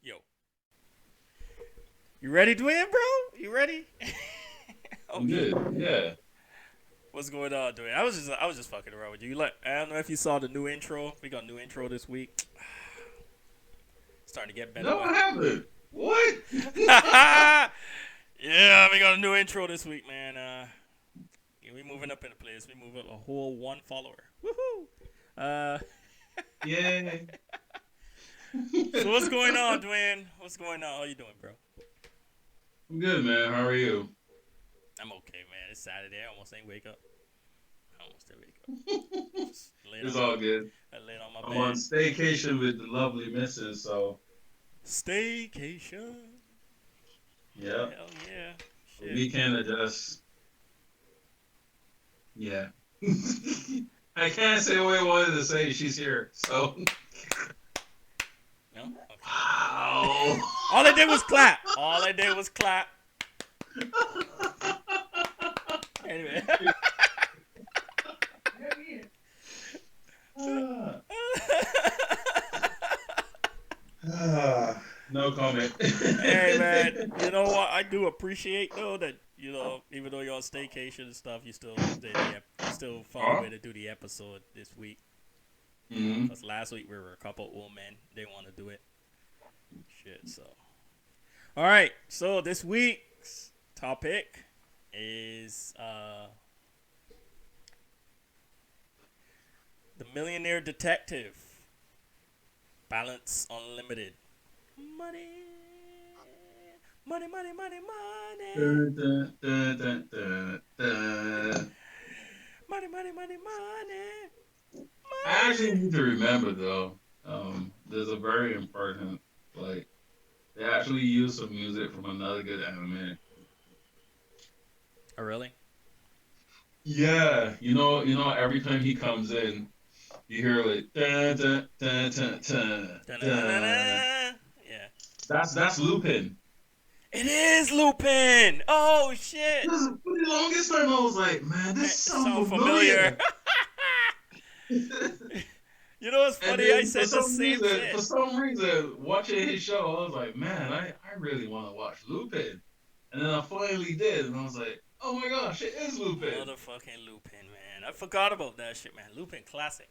Yo, you ready, Dwayne, bro? You ready? I'm good. Yeah. What's going on, Dwayne? I was just fucking around with you. Like, I don't know if you saw the new intro. We got a new intro this week. Starting to get better. No, I haven't. What? Yeah, we got a new intro this week, man. Yeah, we moving up in the place. We move up a whole one follower. Woohoo! Uh, Yeah. so what's going on, Dwayne? What's going on? How you doing, bro? I'm good, man. How are you? I'm okay, man. It's Saturday. I almost ain't wake up. I almost didn't wake up. Just laid It's on my, all good. I laid on my I'm on bed. staycation with the lovely missus, so Staycation. yeah. Hell yeah. The Shit. weekend are just yeah. I can't say what I wanted to say. She's here, so No? wow. Okay. All I did was clap. All I did was clap. Anyway. Ah, no comment. Hey man, you know what? I do appreciate though that even though you're on staycation and stuff, you still found a Huh? way to do the episode this week. Hmm. Cause last week we were a couple old men, they want to do it. Shit. So, all right. So this week's topic is the Millionaire Detective Balance Unlimited. Money, money, money, money, money. Dun, dun, dun, dun, dun, dun. Money, money, money, money, I actually money. need to remember though. There's a very important like they actually use some music from another good anime. Oh, really? Yeah, every time he comes in, you hear like dun dun dun dun dun dun. Da-na-na-na-na. Yeah. That's Lupin. It is Lupin. Oh shit. Because for the longest time I was like, man, this It sounds sounds familiar. familiar. You know what's And funny? I then said the same for shit. some reason, watching his show, I was like, man, I really want to watch Lupin. And then I finally did, and I was like, oh my gosh, it is Lupin. Motherfucking Lupin, man. I forgot about that shit, man. Lupin classic.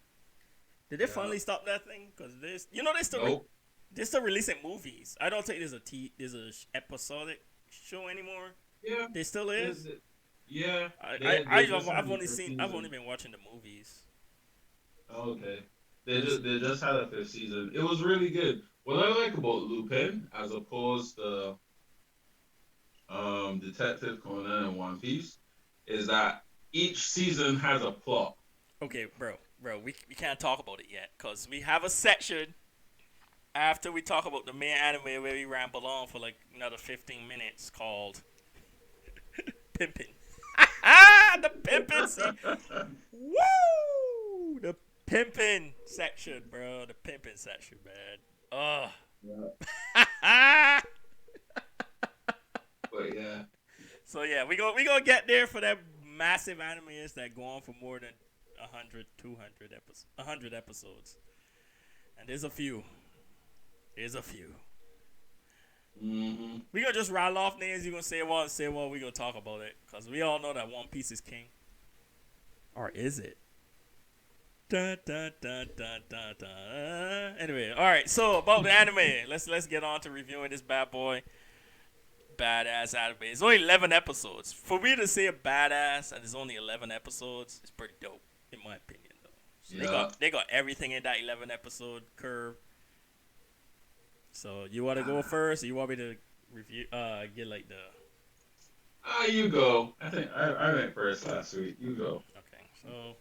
Did they Yeah. finally stop that thing? Cause Nope. they're still releasing movies. I don't think there's a episodic show anymore. Yeah. They still There's, is. yeah. I, I They I've, just had I've the only fifth seen I've only season. been watching the movies. Oh, okay. They just had a fifth season. It was really good. What I like about Lupin, as opposed to Detective Conan and One Piece, is that each season has a plot. Okay, bro, we can't talk about it yet because we have a section after we talk about the main anime where we ramble on for like another 15 minutes called Pimpin'. The Pimpin' Woo! The Pimpin' section, bro. The Pimpin' section, man. Oh. Yeah. But yeah. So yeah, we gonna get there for that massive animes that go on for more than 100, 200 episodes, 100 episodes. And there's a few. There's a few. Hmm. We gonna just rattle off names. You gonna say one. We gonna talk about it because we all know that One Piece is king, or is it? Dun, dun, dun, dun, dun, dun. Anyway, all right. So about the anime, let's get on to reviewing this bad boy, badass anime. It's only 11 episodes. For me to say a badass and it's only 11 episodes, it's pretty dope in my opinion, though. So Yeah. they got everything in that 11 episode curve. So you want to go first, or you want me to review? Get like the Ah, you go. I think I went first last week. You go. okay. So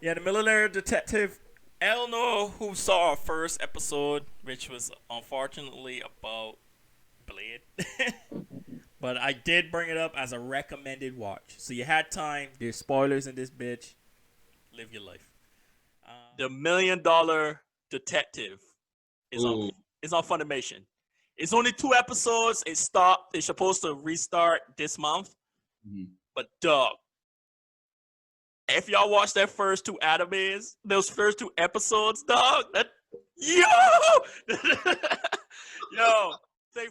yeah, the Millionaire Detective. I don't know who saw our first episode, which was unfortunately about Blade, but I did bring it up as a recommended watch. So you had time. There's spoilers in this bitch. Live your life. The $1 Million Detective is on Ooh. is on Funimation. It's only 2 episodes. It stopped. It's supposed to restart this month. Mhm. But dog, if y'all watch that first 2 animes, those first 2 episodes, dog, that yo, yo, say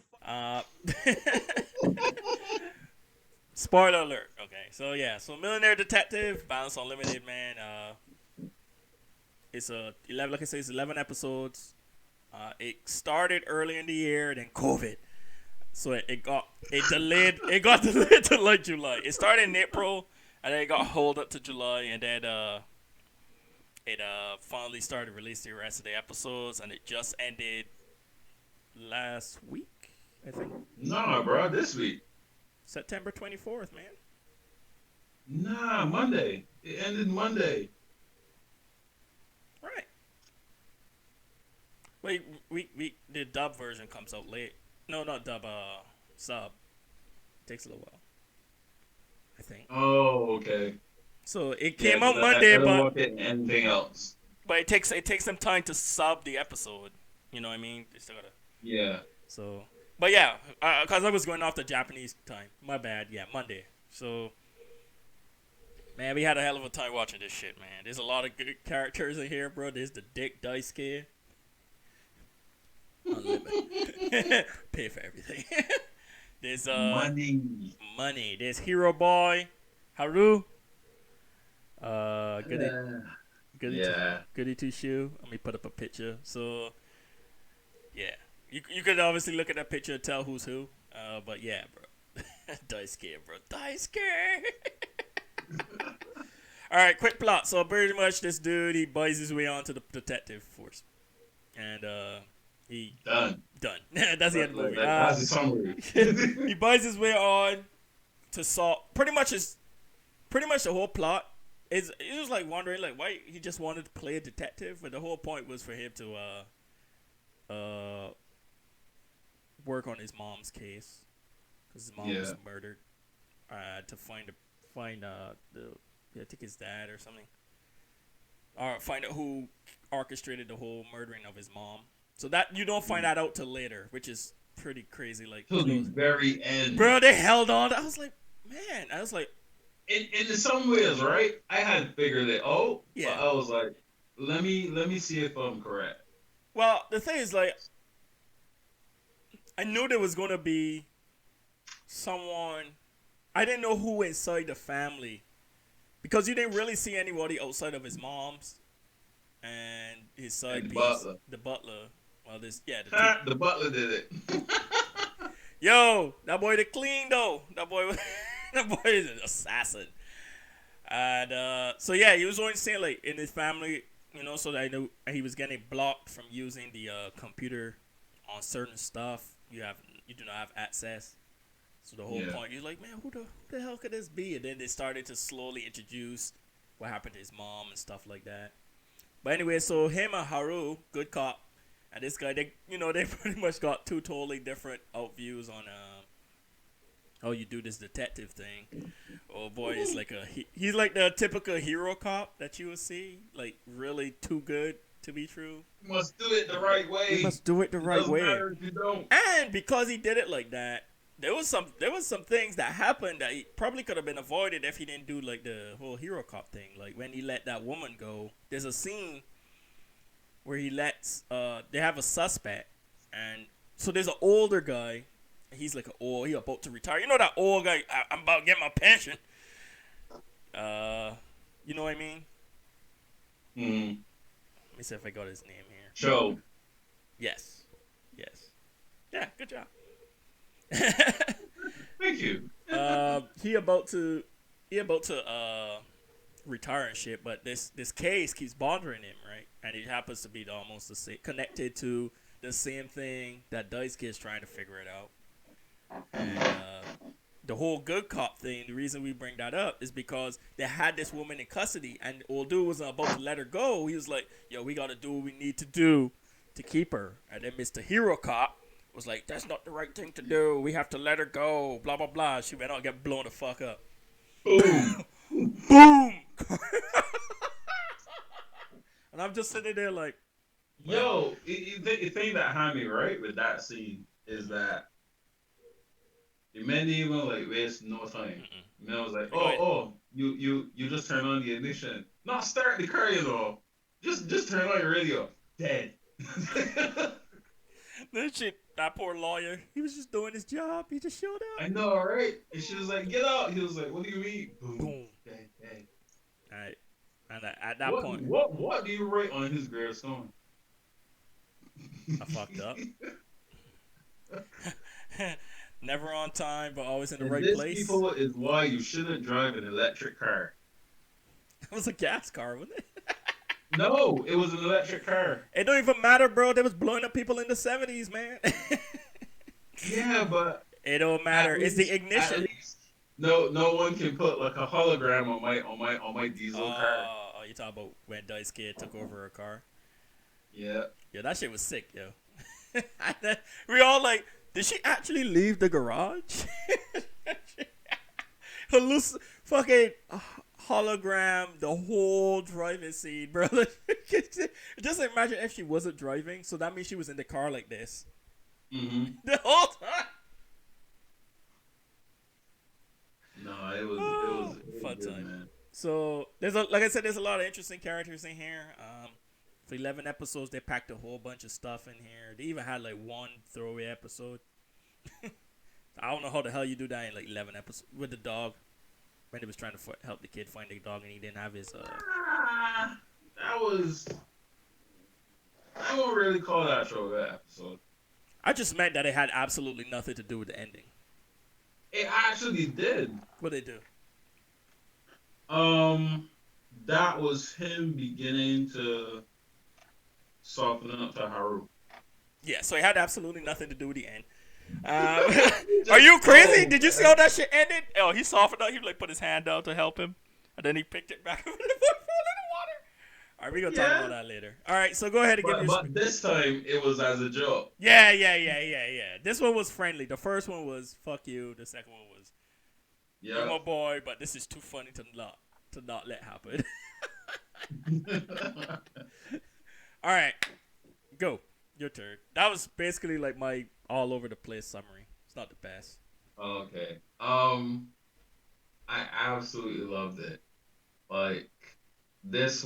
spoiler alert. Okay, so yeah, so Millionaire Detective Balance Unlimited, man. It's a 11, like I say, it's 11 episodes. It started early in the year, then COVID, so it got delayed to like July. It started in April, and then it got hold up to July, and then it finally started releasing the rest of the episodes, and it just ended last week, I think. Nah, bro, this week. September 24th, man. Nah, Monday. It ended Monday. Right. Wait, we the dub version comes out late. No, not dub. Sub. Takes a little while, I think. Oh, okay. So it Yeah, came 'cause out Monday, I don't but want it anything else. it takes them time to sub the episode. You know what I mean? They still gotta. Yeah. So, but yeah, cause I was going off the Japanese time. My bad. Yeah, Monday. So, man, we had a hell of a time watching this shit, man. There's a lot of good characters in here, bro. There's the Dick Dice Kid. Unlimited. Pay for everything. There's money. There's Hero Boy, Haru. Goody, Yeah. Goody Two Shoe. Let me put up a picture. So, yeah, you could obviously look at that picture and tell who's who. But yeah, bro, Dice Kid, bro, Dice Kid. All right, quick plot. So pretty much, this dude he buys his way onto the detective force, and he Done. That's the end of the movie. That's the summary. He buys his way on to solve. Pretty much the whole plot is. He was like wondering like why he just wanted to play a detective, but the whole point was for him to work on his mom's case because his mom was murdered. To find I think his dad or something, or find out who orchestrated the whole murdering of his mom. So that you don't find that out till later, which is pretty crazy. Like till the very end, bro. They held on. I was like, in some ways, right? I had figured it out. Yeah. But I was like, let me see if I'm correct. Well, the thing is, like, I knew there was gonna be someone. I didn't know who inside the family, because you didn't really see anybody outside of his mom's and his side And piece, the butler. Well, the butler did it. Yo, that boy did clean though. That boy is an assassin. And so yeah, he was only saying like in his family, so that I knew he was getting blocked from using the computer on certain stuff. You do not have access. So the whole point, you're like, man, who the hell could this be? And then they started to slowly introduce what happened to his mom and stuff like that. But anyway, so him and Haru, good cop, and this guy, they pretty much got 2 totally different views on how you do this detective thing. Oh boy, it's like he's like the typical hero cop that you would see, like really too good to be true. You must do it the right way. He must do it the right way. Matter if you don't. And because he did it like that, there was some things that happened that he probably could have been avoided if he didn't do like the whole hero cop thing. Like when he let that woman go, there's a scene where he lets they have a suspect, and so there's an older guy. He's like he about to retire. You know that old guy? I'm about to get my pension. You know what I mean? Mm. Let me see if I got his name here. Joe. Yes. Yeah, good job. Thank you. He about to retire and shit, but this case keeps bothering him, right? And it happens to be almost the same, connected to the same thing that Dice Kid's trying to figure it out. And the whole good cop thing, the reason we bring that up is because they had this woman in custody, and old dude was about to let her go. He was like, yo, we gotta do what we need to do to keep her. And then Mr. Hero Cop was like, that's not the right thing to do. We have to let her go. Blah, blah, blah. She went out and get blown the fuck up. Boom. Boom. And I'm just sitting there like, yo, the thing that had me right with that scene is that the men didn't even like waste no time. Mm-mm. The man was like, Go ahead. you just turn on the ignition, not start the car, just turn on your radio. Dead. Then shit, that poor lawyer, he was just doing his job. He just showed up. I know, right? And she was like, get out. He was like, what do you mean? Boom. Boom. Dead, dead. All right. And at that What point, what do you write on his gravestone? I fucked up. Never on time, but always in the And right this, place. people, is why you shouldn't drive an electric car. It was a gas car, wasn't it? No, it was an electric car. It don't even matter, bro. They was blowing up people in the 70s, man. Yeah, but It don't matter. at It's the least, at ignition. least, no one can put like a hologram on my diesel car. You talking about when Dice Kid took over her car? Yeah. Yeah, that shit was sick, yo. We all like, did she actually leave the garage? Fucking hologram the whole driving scene, bro. Just imagine if she wasn't driving, so that means she was in the car like this the whole time. No, it was Fun good, time. man. So like I said, there's a lot of interesting characters in here. For 11 episodes, they packed a whole bunch of stuff in here. They even had like one throwaway episode. I don't know how the hell you do that in like 11 episodes with the dog. When he was trying to help the kid find the dog and he didn't have his. That was. I won't really call that show that episode. I just meant that it had absolutely nothing to do with the ending. It actually did. What they do? That was him beginning to soften up to Haru. Yeah, so it had absolutely nothing to do with the end. Are you crazy? Did you see how that shit ended? Oh, he softened up. He like put his hand out to help him, and then he picked it back up and it fell in the water. All right, we're gonna talk about that later. All right, so go ahead and give me. But this time it was as a joke. Yeah. This one was friendly. The first one was fuck you. The second one was you're my boy, but this is too funny to not let happen. All right, go. Your turn. That was basically like my all over the place summary. It's not the best. Okay. I absolutely loved it. Like this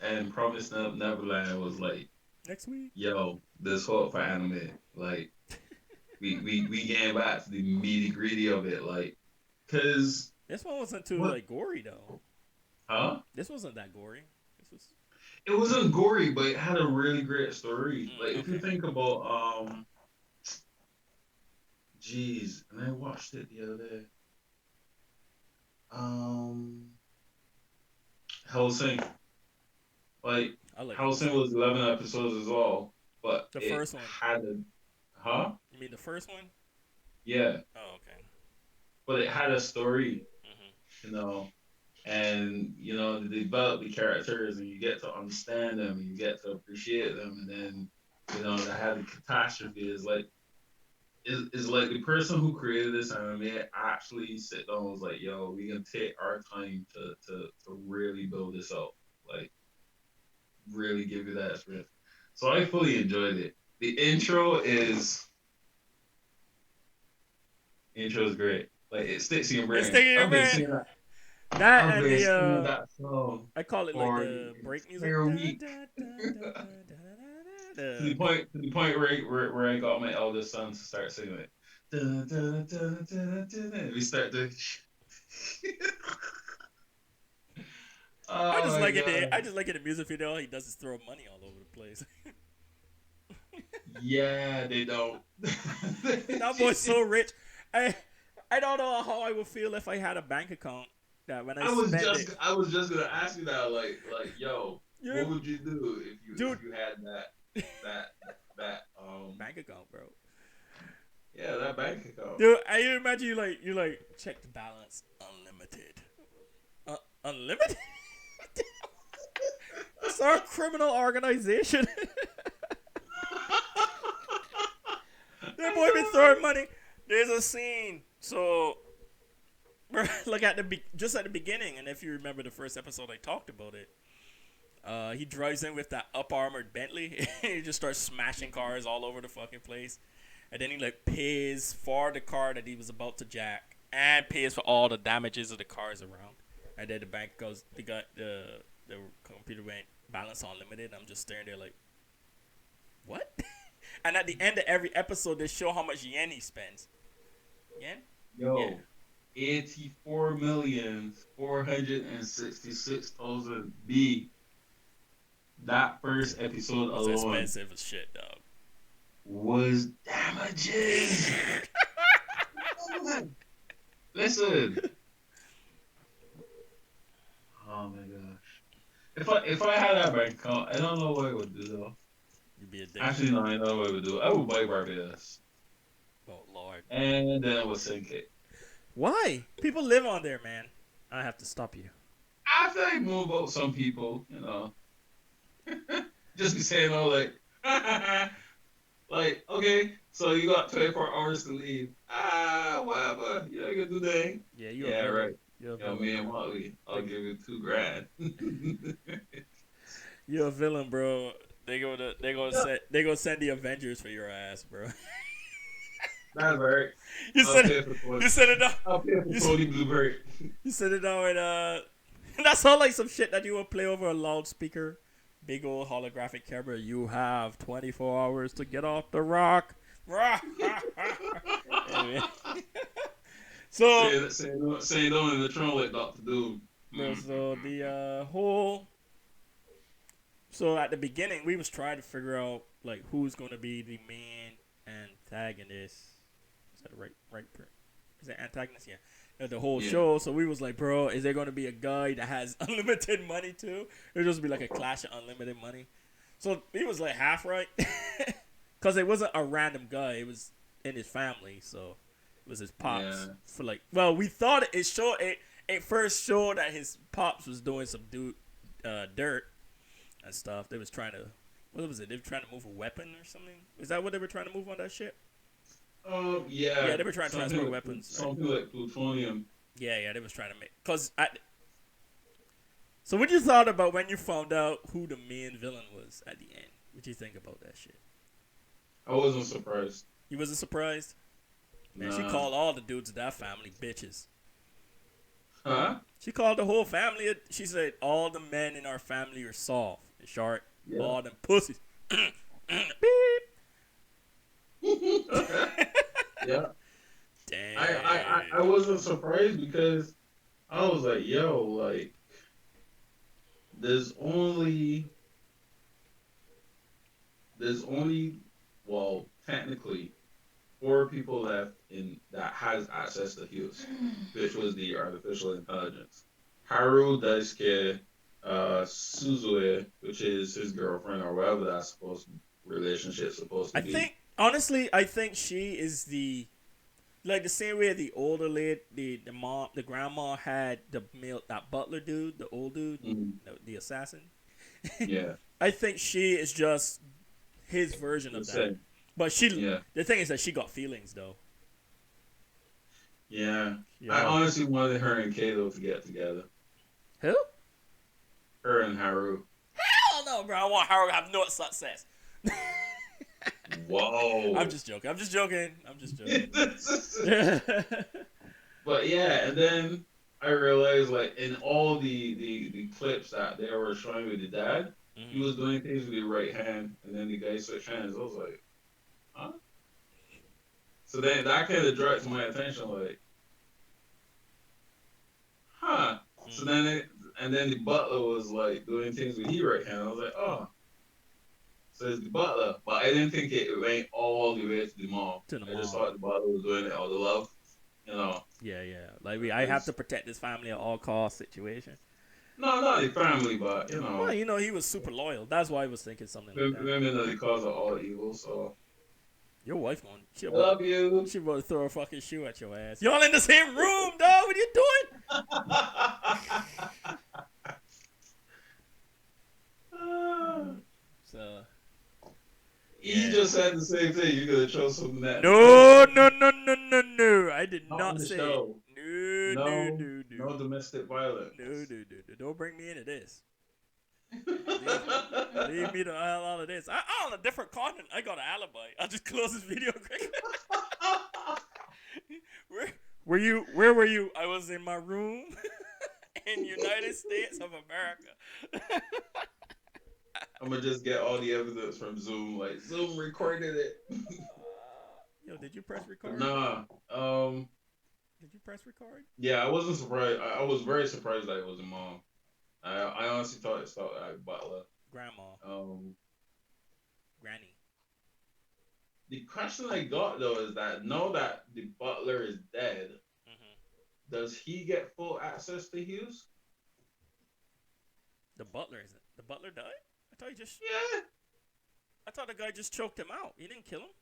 and Promised Neverland was like Next week. yo, this hope for anime. Like we getting back to the nitty gritty of it, like cause this one wasn't too like gory though. Huh? This wasn't that gory. This was. It wasn't gory, but it had a really great story. Like if you think about jeez, and I watched it the other day. Hellsing. Like Hellsing was 11 episodes as well, but the first one had a You mean the first one? Yeah. Oh, okay. But it had a story, and they develop the characters, and you get to understand them, and you get to appreciate them, and then they had the catastrophe is like the person who created this anime actually sit down and was like, yo, we gonna take our time to really build this out, like really give you that experience. So I fully enjoyed it. The intro is great. Like it sticks in your brain. I've been seeing that. That and the that song. I call it like the break music. To the point where I got my eldest son to start singing it. We start to. I just like it. I just like it in the music video. He does is throw money all over the place. Yeah, they don't. That boy's so rich. I don't know how I would feel if I had a bank account that when I was just gonna ask you that, like yo, what would you do if you had that bank account, bro? Yeah, that bank account. Dude, I imagine you like check the balance, unlimited. Unlimited? It's our criminal organization. That boy been throwing money. There's a scene. So, like just at the beginning, and if you remember the first episode, I talked about it. He drives in with that up armored Bentley. He just starts smashing cars all over the fucking place. and then he like pays for the car that he was about to jack, and pays for all the damages of the cars around. And then the bank goes, they got the computer went balance unlimited. I'm just staring there like, what? And at the end of every episode, they show how much yen he spends. Yen? Yo, Yeah. 84,466,000 B. That first episode It's alone expensive as shit, dog. was damages. Listen. Oh my gosh. If I had that bank account, I don't know what I would do though. You'd be addicted. Actually, no, I know what I would do. I would buy Barbados. Oh, Lord. And then I would sink it. Why? People live on there, man. I have to stop you. After I move out some people, just be saying all like, like, okay, so you got 24 hours to leave. Whatever. You ain't gonna do that. Yeah, Right. You're a Yo, villain. me and Motley, I'll give you $2,000. You're a villain, bro. They gonna send the Avengers for your ass, bro. That's right. You I'll said pay it. for Tony. You said it. I'll pay for Tony Blueberry. You said it down with That's all like some shit that you would play over a loudspeaker, big old holographic camera. You have 24 hours to get off the rock. Anyway. So Say no in the throne like Dr. Doom. no, so the whole. So at the beginning, we was trying to figure out like who's gonna be the main antagonist. Is that the right? Is that antagonist? Yeah. The whole show. So we was like, bro, is there gonna be a guy that has unlimited money too? It'll just be like a clash of unlimited money. So he was like half right, because it wasn't a random guy. It was in his family, so it was his pops. Yeah. For like, well, we thought it showed it first showed that his pops was doing some dirt and stuff. They was trying to, what was it? They were trying to move a weapon or something. Is that what they were trying to move on that ship? Yeah. Yeah, they were trying to transfer weapons. Something like plutonium. Yeah, they was trying to make. So what you thought about when you found out who the main villain was at the end? What you think about that shit? I wasn't surprised. You wasn't surprised? Man, she Nah. called all the dudes of that family bitches. Huh? She called the whole family. She said all the men in our family are soft and short. Yeah. All them pussies. Beep. Yeah. Damn. I wasn't surprised because I was like, yo, like, there's only, well, technically, 4 people left in that has access to Hughes, which was the artificial intelligence. Haru, Daisuke, Suzue, which is his girlfriend or whatever that relationship's supposed to be. I think she is the, like the same way the older lady, the mom, the grandma had that butler dude, the old dude, the assassin. Yeah. I think she is just his version of that. Same. But the thing is that she got feelings though. Yeah. I honestly wanted her and Kato to get together. Who? Her and Haru. Hell no, bro. I want Haru to have no success. Whoa. I'm just joking. But yeah, and then I realized, like, in all the clips that they were showing with the dad, he was doing things with the right hand, and then the guy switched hands. I was like, huh? So then that kind of directed my attention, like, huh? So then the butler was like doing things with his right hand. I was like, oh. So it's the butler, but I didn't think it went all the way to the mom. I just thought the butler was doing it out of love, Yeah. Like I have to protect this family at all costs situation. No, not the family, but Well, he was super loyal. That's why I was thinking something like that. Women are the cause of all evil, so. Your wife won't. I love you. She will throw a fucking shoe at your ass. Y'all in the same room, dog. What are you doing? So. You just said the same thing. You're gonna throw something at No. I did not say it. No. No domestic violence. No. Don't bring me into this. Leave, leave me the hell out of this. I on a different continent. I got an alibi. I'll just close this video quick. where were you? Where were you? I was in my room in United States of America. I'm gonna just get all the evidence from Zoom. Like Zoom recorded it. Yo, did you press But record? nah. Did you press record? Yeah, I wasn't surprised. I was very surprised that it was a mom. I honestly thought it started at Butler. Grandma, Um, granny. the question I got though is that now that the butler is dead, Hmm. does he get full access to Hughes? The butler is it? The butler died? I thought he just. Yeah. I thought the guy just choked him out. He didn't kill him.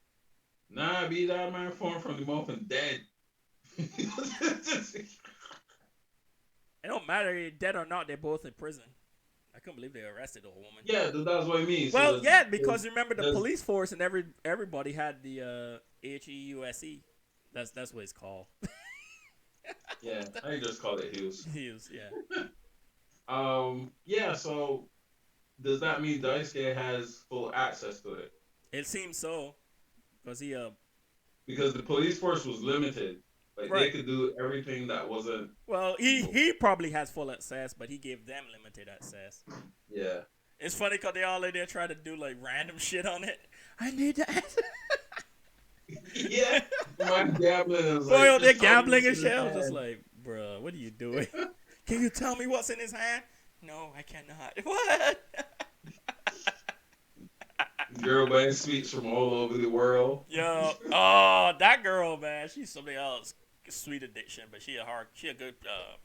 Nah, be that man formed from the mouth and dead. It don't matter if dead or not. They're both in prison. I couldn't believe they arrested a woman. Yeah, that's what I mean. Well, So yeah, because remember the does police force and everybody had the HEUSE. That's what it's called. yeah, I just call it Hughes. Hughes, yeah. Yeah. So does that mean Daisuke has full access to it? It seems so, because he Because the police force was limited. Like they right. could do everything that wasn't. Well, he probably has full access, but he gave them limited access. Yeah. It's funny because they all in there try to do like random shit on it. I need to answer. Yeah. My gambling is Boy, like they're just gambling and his shit. I was just hand. like, bruh, what are you doing? Can you tell me what's in his hand? No, I cannot. What? Girl buying sweets from all over the world. Yo, oh, that girl, man, she's something else. Sweet addiction, but she a good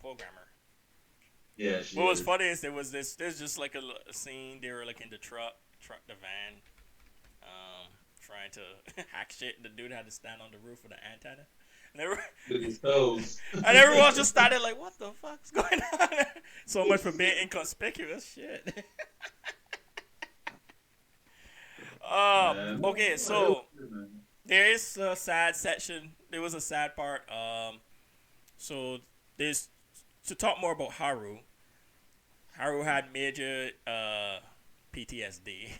programmer. Yeah, she What was is. funny is there's just like a scene. They were like in the the van, trying to hack shit. And the dude had to stand on the roof with an antenna, With his toes. and everyone just started like, "What the fuck's going on?" So much for being inconspicuous. Shit. Man. Okay, so there is a sad section. There was a sad part. So there's to talk more about Haru. Haru had major PTSD,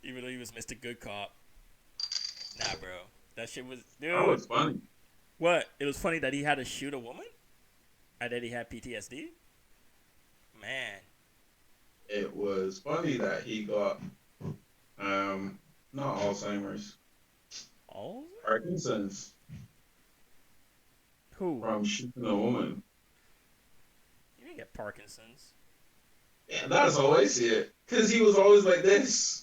even though he was Mr. Good Cop. Nah, bro, that shit was That dude. was funny. What? It was funny that he had to shoot a woman, and that he had PTSD. Man, It was funny that he got not Alzheimer's, oh, Parkinson's who? from shooting a woman. You didn't get Parkinson's. Yeah, that's how I see it. Cause he was always like this.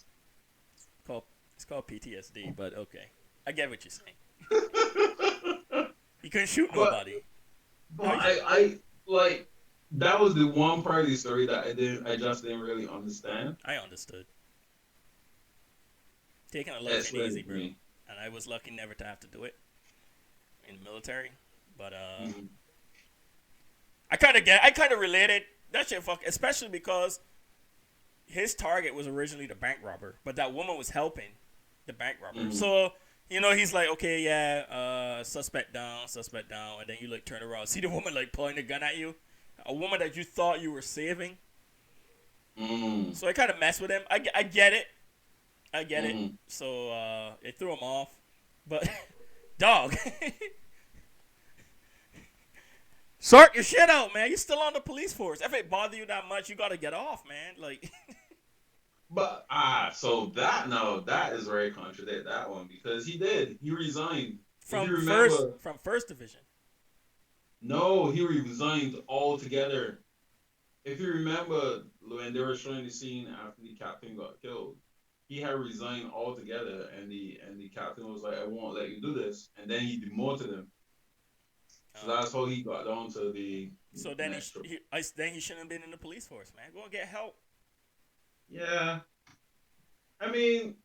It's called PTSD, but okay, I get what you're saying. He couldn't shoot but nobody. but I like that was the one part of the story that I just didn't really understand. I understood. Taking a life ain't Explain easy, it to bro. me. And I was lucky never to have to do it in the military. But Mhm. I kind of related that shit. Fuck, especially because his target was originally the bank robber, but that woman was helping the bank robber. Mhm. So he's like, okay, yeah, suspect down, and then you like turn around, see the woman like pulling the gun at you, a woman that you thought you were saving. Mm. So I kind of messed with him. I get it. I get it. Mhm. So it threw him off. But, dog. Sort your shit out, man. You're still on the police force. If it bother you that much, you got to get off, man. Like, But so that is very contradict that one because he resigned. If you remember, from first division. no, he resigned altogether. If you remember when they were showing the scene after the captain got killed, he had resigned altogether, and the captain was like, "I won't let you do this," and then he demoted him. So that's how he got down to the So then next troop. then he shouldn't have been in the police force, man. Go and get help. Yeah, I mean,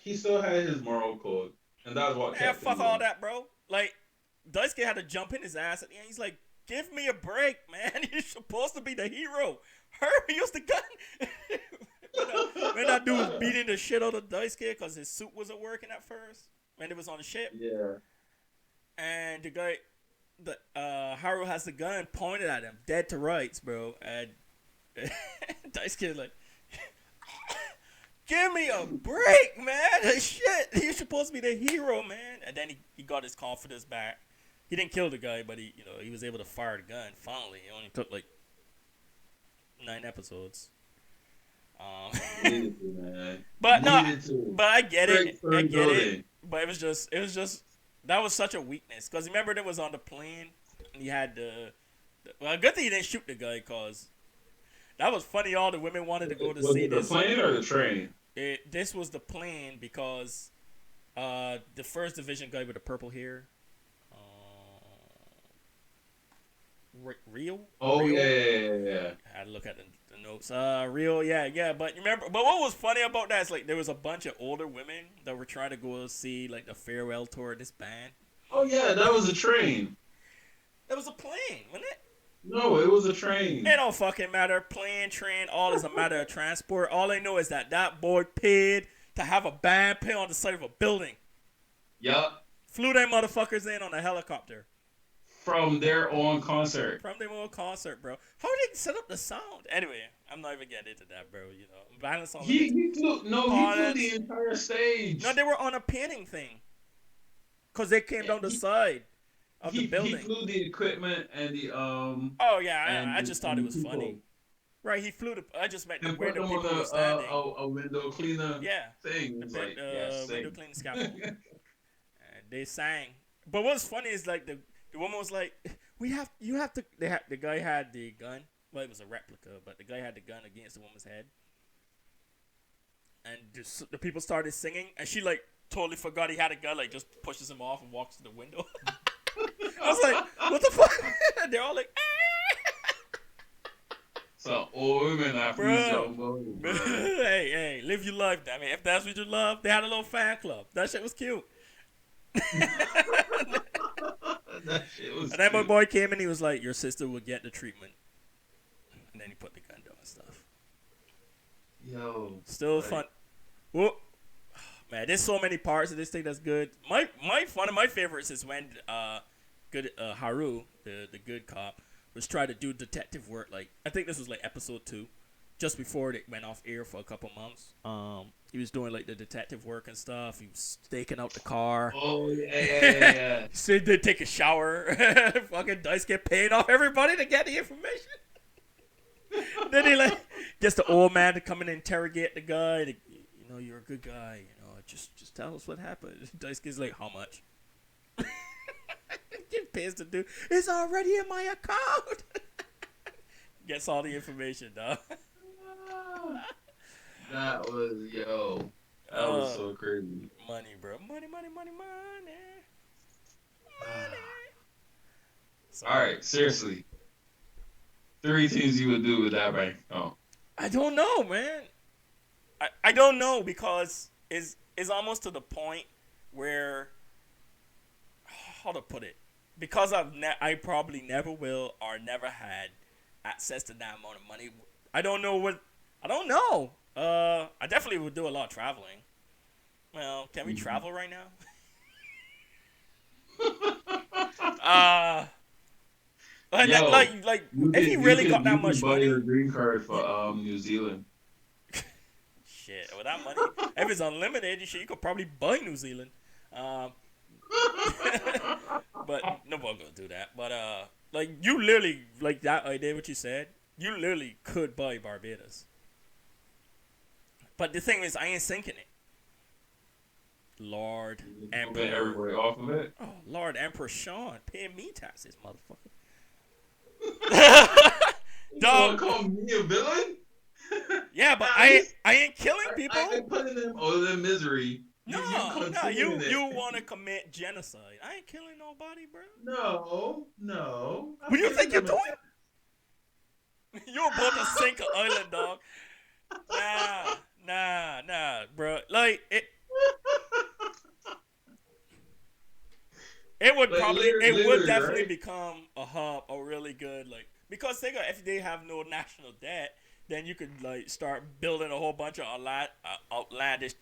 he still had his moral code, and that's what Man, kept him fuck all going. that, bro. Like, Daisuke had to jump in his ass at the end. He's like, give me a break, man. You're supposed to be the hero. Hurry, use the gun. when that dude was beating the shit out of Daisuke because his suit wasn't working at first when it was on the ship. Yeah. And the guy, Haru has the gun pointed at him, dead to rights, bro. And Dice Kid like, give me a break, man. Shit, you're supposed to be the hero, man. And then he got his confidence back. He didn't kill the guy, but he was able to fire the gun. Finally, it only took like 9 episodes. Needed to, man. But no, Needed to. but I get it. I get building. it. But it was just that was such a weakness. Because remember, it was on the plane, and he had well, good thing he didn't shoot the guy, cause that was funny. All the women wanted to go to see this. Was it the plane or the train? This was the plane because the first division guy with the purple hair. Real? Oh, Real? yeah. I had to look at the notes. Real, yeah. But remember, but what was funny about that is like there was a bunch of older women that were trying to go see like the farewell tour of this band. Oh yeah, that was a train. That was a plane, wasn't it? No, it was a train. It don't fucking matter. Plane, train, all is a matter of transport. All I know is that boy paid to have a band play on the side of a building. Yup. Flew them motherfuckers in on a helicopter. From their own concert. From their own concert, bro. How did they set up the sound? Anyway, I'm not even getting into that, bro. Balance on he flew the entire stage. No, they were on a pinning thing. Because they came down the side of the building. He flew the equipment and the Oh yeah, I just thought it was funny. Right, he flew I just meant where the people were standing. A window cleaner. Yeah. Thing. Window cleaning scaffold. And they sang. But what's funny is like the woman was like, the guy had the gun. Well, it was a replica, but the guy had the gun against the woman's head. And the people started singing, and she like totally forgot he had a gun, like just pushes him off and walks to the window. I was like, what the fuck? They're all like, so old women after hey, live your life, damn it. If that's what you love, they had a little fan club. That shit was cute. That shit was and then my boy came and he was like, your sister will get the treatment. And then he put the gun down and stuff. Yo. Still fun. Whoa. Man, there's so many parts of this thing that's good. One of my favorites is when Haru, the good cop, was trying to do detective work. Like, I think this was like episode 2, just before it went off air for a couple months. He was doing like the detective work and stuff. He was staking out the car. Oh yeah. So they take a shower. Fucking Dice get paid off everybody to get the information. Then he like gets the old man to come and interrogate the guy. You're a good guy. Just tell us what happened. Dice gets like, how much? Get pays to do. It's already in my account. Gets all the information, dog. That was That was so crazy. Money, bro. Money. All right, seriously. 3 things you would do with that bank account. I don't know, man. I don't know because it's almost to the point where, how to put it, because I probably never will or never had access to that amount of money. I don't know. I definitely would do a lot of traveling. Well, can we travel right now? If he really got that much money, your green card for New Zealand. Shit, with that money, if it's unlimited, you could probably buy New Zealand. But nobody gonna do that. But you literally that idea what you said. You literally could buy Barbados. But the thing is, I ain't sinking it. Lord Emperor. Everybody off of it? Oh, Lord Emperor Shawn, paying me taxes, motherfucker. Dog, call me a villain? Yeah, but I ain't killing people. I ain't putting them out of misery. You want to commit genocide. I ain't killing nobody, bro. No. What do you think you're doing? You're about to sink an island, dog. Nah, bro. Like, it would definitely become a hub, a really good, because if they have no national debt, then you could start building a whole bunch of outlandish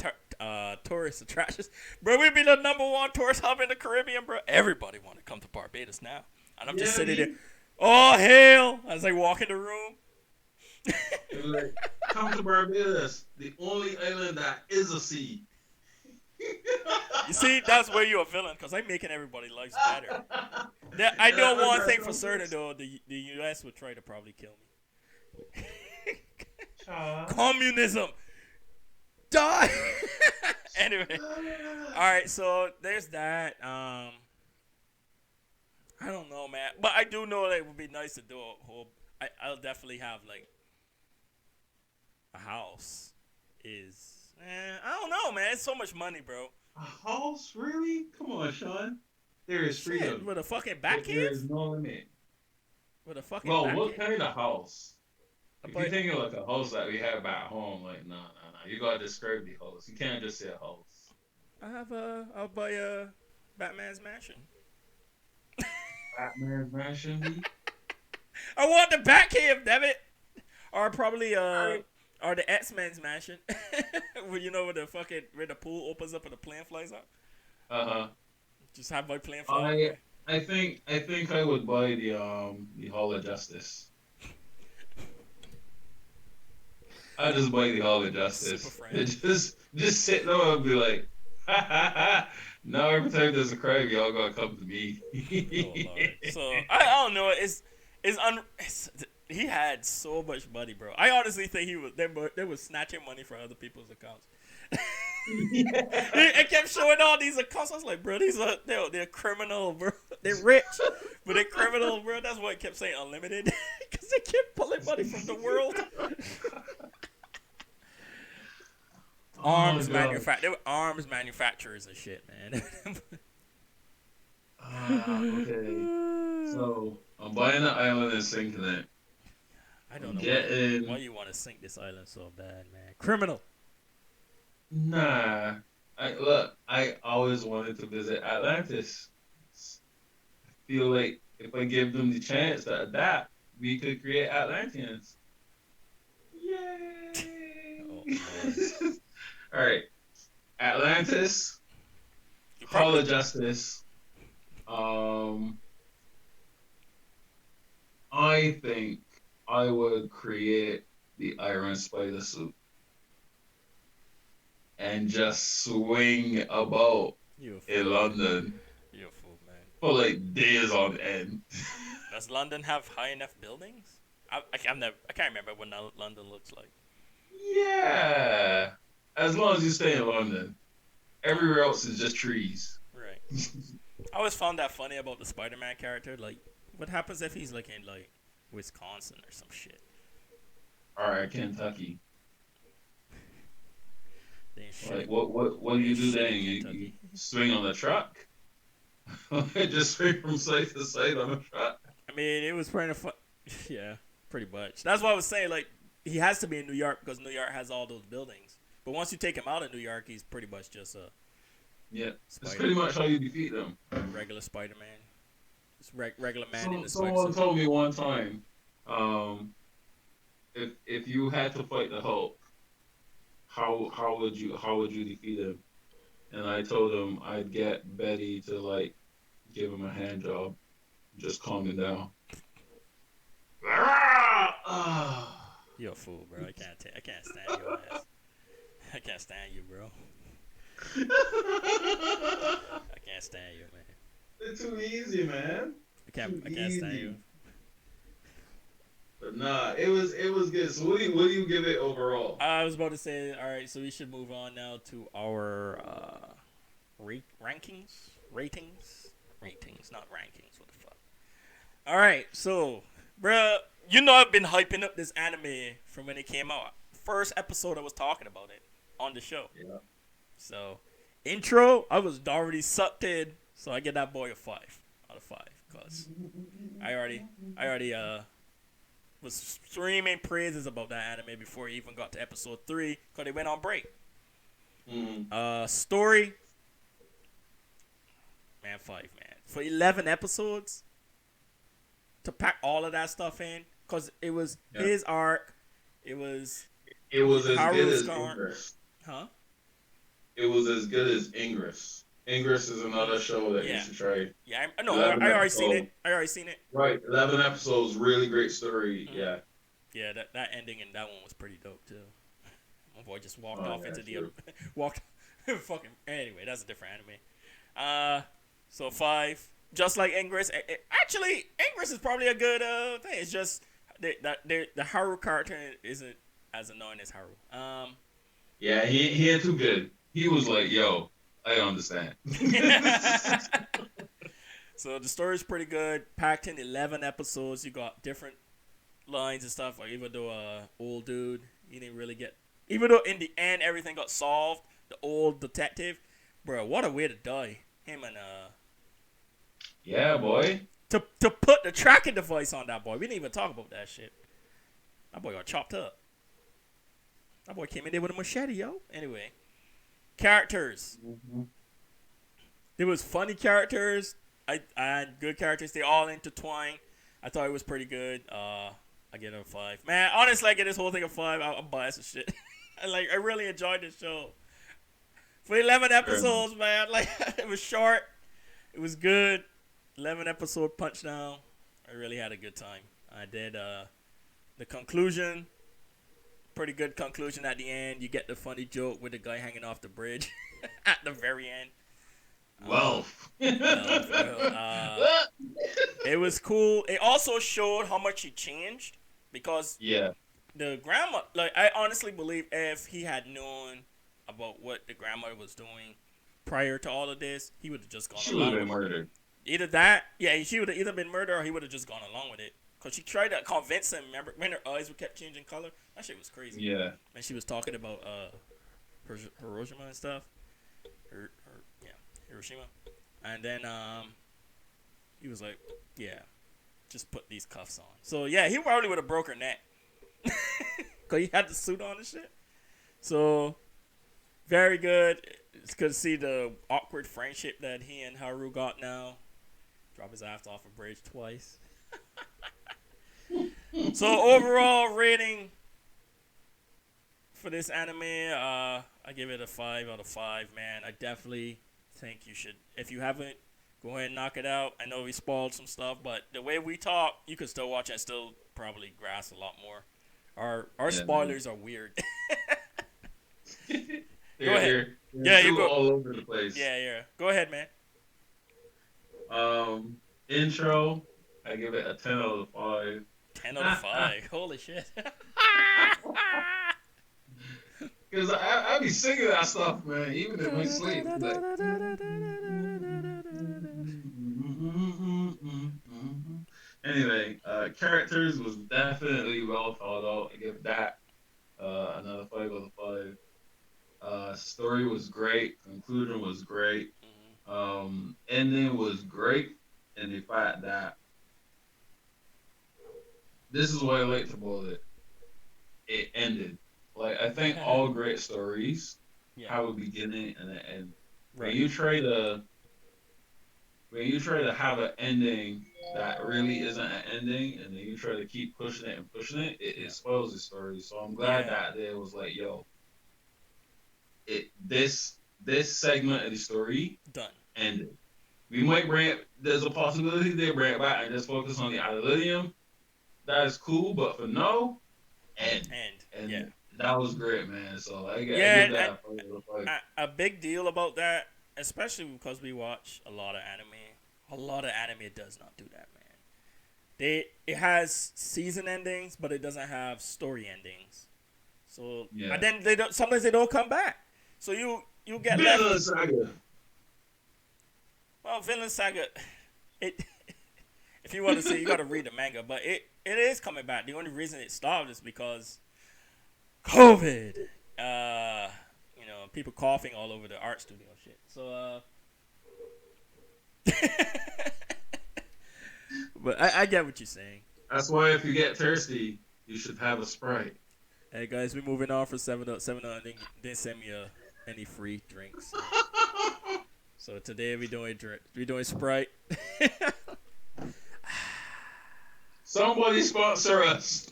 tourist attractions. Bro, we'd be the #1 tourist hub in the Caribbean, bro. Everybody want to come to Barbados now. And I'm just sitting there. Oh, hell. As I walk in the room. It'd be like, come to Barbados, the only island that is a sea. You see, that's where you're a villain, because I'm making everybody's lives better. I know one thing for certain, though. The U.S. would try to probably kill me. Communism! Die! Anyway. Alright, so there's that. I don't know, man. But I do know that it would be nice to do a whole... I'll definitely have, like, a house. I don't know, man. It's so much money, bro. A house? Really? Come on, Shawn. There is freedom. Shit, with a fucking bat There cave? is no limit. With a fucking Well, bat what cave? kind of house? If But you're thinking like a house that we have back home, like, no. You gotta describe the house. You can't just say a house. I'll buy a Batman's mansion. Batman's mansion? I want the bat cave, damn it! Or probably, or the X-Men's mansion. Where, you know, where the pool opens up and the plane flies out? Uh-huh. Just have my plane fly. I think I would buy the Hall of Justice. I just buy the Hall of Justice. Just sit there and be like, ha ha ha. Now every time there's a crime, y'all gotta come to me. Oh, Lord. So I don't know. He had so much money, bro. I honestly think they was snatching money from other people's accounts. It kept showing all these accounts. I was like, bro, they're criminal, bro. They're rich, but they're criminal, bro. That's why it kept saying unlimited, because they kept pulling money from the world. Arms manufacturers and shit, man. Okay. So I'm buying an island and sinking it. I don't know why you want to sink this island so bad, man. Criminal. Nah. I always wanted to visit Atlantis. I feel like if I give them the chance to adapt, we could create Atlanteans. Yay! Oh, all right. Atlantis, Hall of Justice. I think I would create the Iron Spider suit and just swing about in London You're a fool, man. for like days on end. Does London have high enough buildings? I can't remember what London looks like. Yeah, as long as you stay in London, everywhere else is just trees. Right. I always found that funny about the Spider-Man character. Like, what happens if he's like in like Wisconsin or some shit? All right, Kentucky. Like, what do you do then? You swing on the truck? Just swing from side to side on a truck? I mean, it was pretty fun. Yeah, pretty much. That's why I was saying, like, he has to be in New York because New York has all those buildings. But once you take him out of New York, he's pretty much just a That's pretty much how you defeat them. Regular Spider-Man. Just regular man in the Someone told me one time, if you had to fight the Hulk, how would you defeat him? And I told him I'd get Betty to like give him a hand job, just calm him down. You're a fool, bro. I can't stand your ass. I can't stand you, bro. I can't stand you, man. It's too easy, man. I can't stand you. But nah, it was good. So what do you give it overall? I was about to say, all right, so we should move on now to our ratings, not rankings. What the fuck? All right, so, bruh, you know I've been hyping up this anime from when it came out. First episode I was talking about it on the show. Yeah. So, intro, I was already sucked in, so I get that boy a 5 out of 5 because I already was screaming praises about that anime before it even got to episode 3 because they went on break. Story, man, 5, man. For 11 episodes, to pack all of that stuff in, because it was his arc, it was as good as arc. Ingress. Huh? It was as good as Ingress. Ingress is another show that you should try. Yeah, I already seen it. Right, 11 episodes, really great story. Mm-hmm. Yeah, that ending in that one was pretty dope too. My boy just walked Oh off yeah, into the other, true. walked, fucking. Anyway, that's a different anime. So 5, just like Ingress. Actually, Ingress is probably a good thing. It's just the Haru character isn't as annoying as Haru. Yeah, he ain't too good. He was like, "Yo, I understand." So the story's pretty good. Packed in 11 episodes. You got different lines and stuff. Like even though old dude, he didn't really get. Even though in the end everything got solved, the old detective, bro, what a way to die. Him and Yeah, boy. to put the tracking device on that boy. We didn't even talk about that shit. That boy got chopped up. That boy came in there with a machete, yo. Anyway, characters. There was funny characters. I had good characters. They all intertwined. I thought it was pretty good. I get it a 5. Man, honestly, I get this whole thing a 5. I'm biased and shit. I really enjoyed this show. For 11 episodes, man. Like it was short. It was good. 11 episode punch down. I really had a good time. I did the conclusion. Pretty good conclusion at the end. You get the funny joke with the guy hanging off the bridge at the very end. Wealth. It was cool. It also showed how much he changed because Yeah, the grandma, like I honestly believe if he had known about what the grandmother was doing prior to all of this, he would have just gone she would have along been with it. murdered. Either that, yeah, she would have either been murdered or he would have just gone along with it. Because she tried to convince him, remember, when her eyes kept changing color? That shit was crazy. Yeah. And she was talking about Hiroshima and stuff. Yeah, Hiroshima. And then he was like, yeah, just put these cuffs on. So, yeah, he probably would have broke her neck. Because he had the suit on and shit. So, very good. It's good to see the awkward friendship that he and Haru got now. Drop his ass off a bridge twice. So, overall rating for this anime, I give it a 5 out of 5, man. I definitely think you should, if you haven't, go ahead and knock it out. I know we spoiled some stuff, but the way we talk, you could still watch it and still probably grasp a lot more. Our spoilers are weird. Go ahead. Yeah, you go all over the place. Yeah. Go ahead, man. Intro, I give it a 10 out of 5. 10 out of 5. Holy shit. Because I be singing that stuff, man, even in my sleep. Like, anyway, characters was definitely well thought out. I give that another 5 out of 5. Story was great. Conclusion was great. Ending was great. And the fact that this is what I liked about it. It ended. Like I think all great stories have a beginning and an end. Right. When you try to have an ending that really isn't an ending, and then you try to keep pushing it, it spoils the story. So I'm glad that they was like, yo, this segment of the story done ended. We might bring it. There's a possibility they bring it back and just focus on the Adelium. That is cool, but for now, end. And yeah. That was great, man. So I give that a big deal about that, especially because we watch a lot of anime. A lot of anime does not do that, man. It has season endings, but it doesn't have story endings. So and then sometimes they don't come back. So you get Vinland Saga. Well, Vinland Saga, if you want to say, you got to read the manga, but it is coming back. The only reason it stopped is because COVID. People coughing all over the art studio shit. So, but I get what you're saying. That's why if you get thirsty, you should have a Sprite. Hey guys, we're moving on for 7-Up. 7-Up didn't send me any free drinks. So today we're doing Sprite. Somebody sponsor us.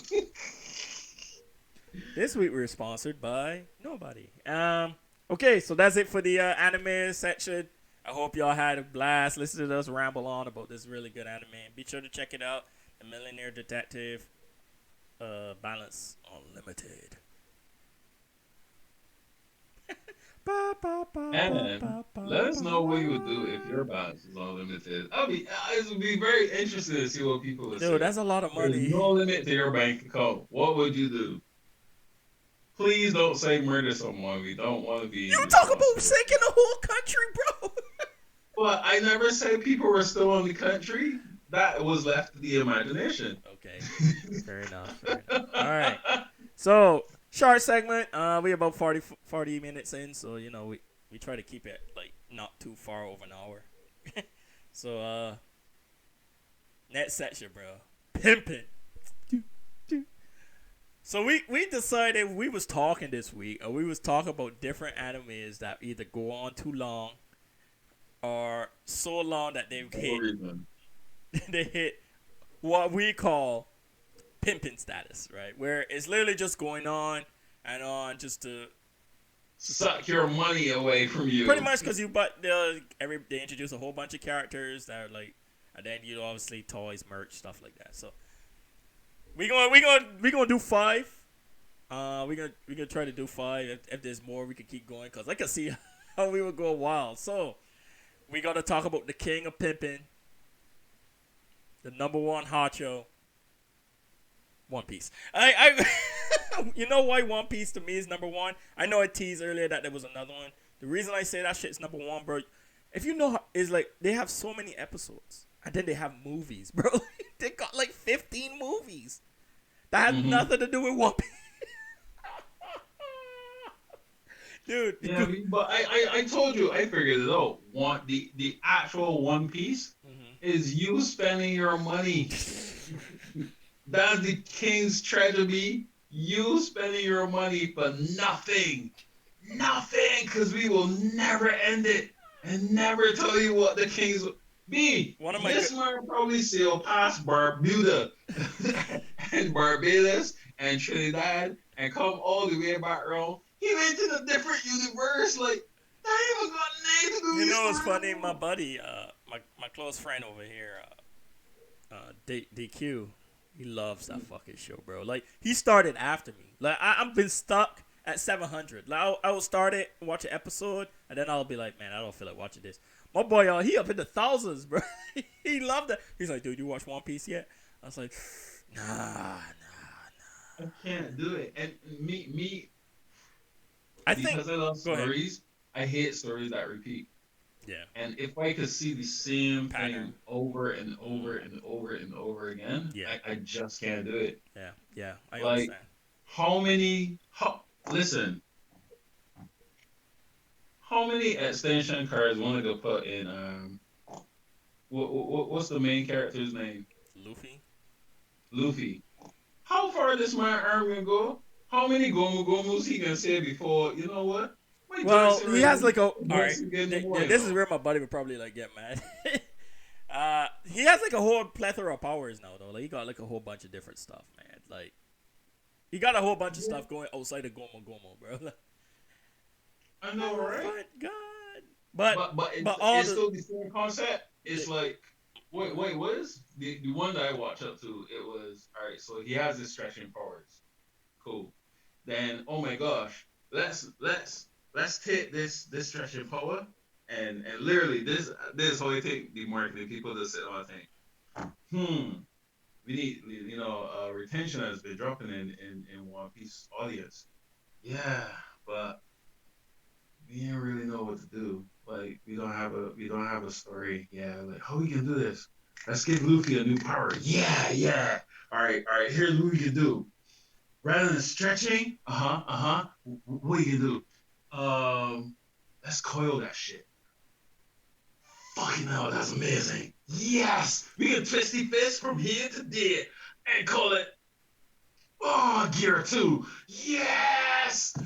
This week we're sponsored by nobody. Okay, so that's it for the anime section. I hope y'all had a blast listening to us ramble on about this really good anime. Be sure to check it out, The Millionaire Detective Balance Unlimited. And let us know what you would do if your balance was unlimited. It would be very interesting to see what people would Dude, say. that's a lot of There's money. no limit to your bank account. What would you do? Please don't say murder someone. We don't want to be You talk about responsible. sinking the whole country, bro. But I never said people were still in the country. That was left to the imagination. Okay, fair enough. Fair enough. All right. So short segment. We about 40 minutes in, so we try to keep it like not too far over an hour. So next section, bro. Pimping. So we decided we was talking this week, or we was talking about different animes that either go on too long, or so long that they hit what we call pimping status, right? Where it's literally just going on and on just to suck your money away from you. pretty much because they introduce a whole bunch of characters that are like, and then obviously toys, merch, stuff like that. So we gonna do 5. We gonna try to do 5. If there's more, we could keep going because I can see how we would go wild. So we gotta talk about the king of pimping, the number one hacho, One Piece. I you know why One Piece to me is number one? I know I teased earlier that there was another one. The reason I say that shit's number one, bro, if you know, is like they have so many episodes and then they have movies, bro. They got like 15 movies that have nothing to do with One Piece. Dude. Yeah, but I told you, I figured it out. The actual One Piece is you spending your money. That's the king's tragedy. You spending your money for nothing. Nothing, because we will never end it and never tell you what the king's be. This man probably sail past Bermuda and Barbados and Trinidad and come all the way back around. He went to a different universe. Like, that even got nothing to do with You know what's funny? My buddy, my close friend over here, DQ, he loves that fucking show, bro. Like, he started after me. Like, I've been stuck at 700. Like, I will start it, watch an episode, and then I'll be like, man, I don't feel like watching this. My boy, he up in the thousands, bro. He loved it. He's like, dude, you watch One Piece yet? I was like, nah. I can't do it. And me, because I love stories, I hate stories that repeat. Yeah. And if I could see the same thing over and over and over and over again, I just can't do it. Yeah. I understand. Listen, how many extension cards want to go put in, what's the main character's name? Luffy. How far this my arm gonna go? How many Gomu Gomus he can say before, you know what? Well, he has like a. Alright, this is where my buddy would probably like get mad. He has like a whole plethora of powers now, though. Like, he got like a whole bunch of different stuff, man. Like, he got a whole bunch of stuff going outside of Gomu Gomu, bro. I know, right? God. But it's still the same concept. It's like, wait, what is the one that I watched up to? It was, all right. So he has his stretching powers. Cool. Then, oh my gosh, let's take this stretching power and literally this is how I think the marketing people just sit on and think, we need, retention has been dropping in One Piece audience. Yeah, but we didn't really know what to do. Like, we don't have a story. Yeah, like, how we can do this? Let's give Luffy a new power. Yeah. All right. Here's what we can do. Rather than stretching, what you can do? Let's coil that shit. Fucking hell, that's amazing. Yes, we can twisty fist from here to there and call it Gear 2. Yes,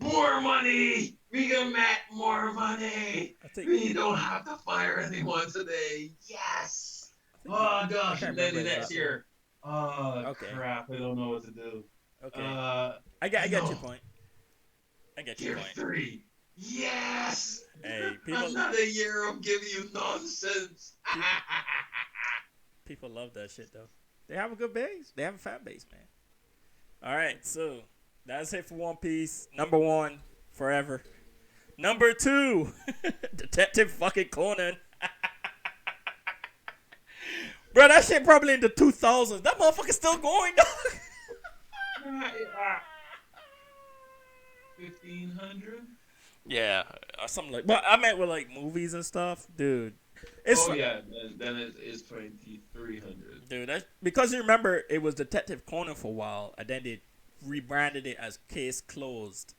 more money. We can make more money. We don't have to fire anyone today. Yes. Oh gosh, and then the next year. Oh crap, I don't know what to do. Okay. I get your point. Gear 3. Yes. Hey, people. Another year of giving you nonsense. People love that shit though. They have a good base. They have a fan base, man. All right, so that's it for One Piece. Number 1, forever. Number 2, Detective fucking Conan. Bro, that shit probably in the 2000s. That motherfucker's still going, dog. 1500. Yeah, or something like. But I meant with like movies and stuff, dude. It's Yeah, then it is 2300. dude. That's because you remember it was Detective Conan for a while, and then they rebranded it as Case Closed.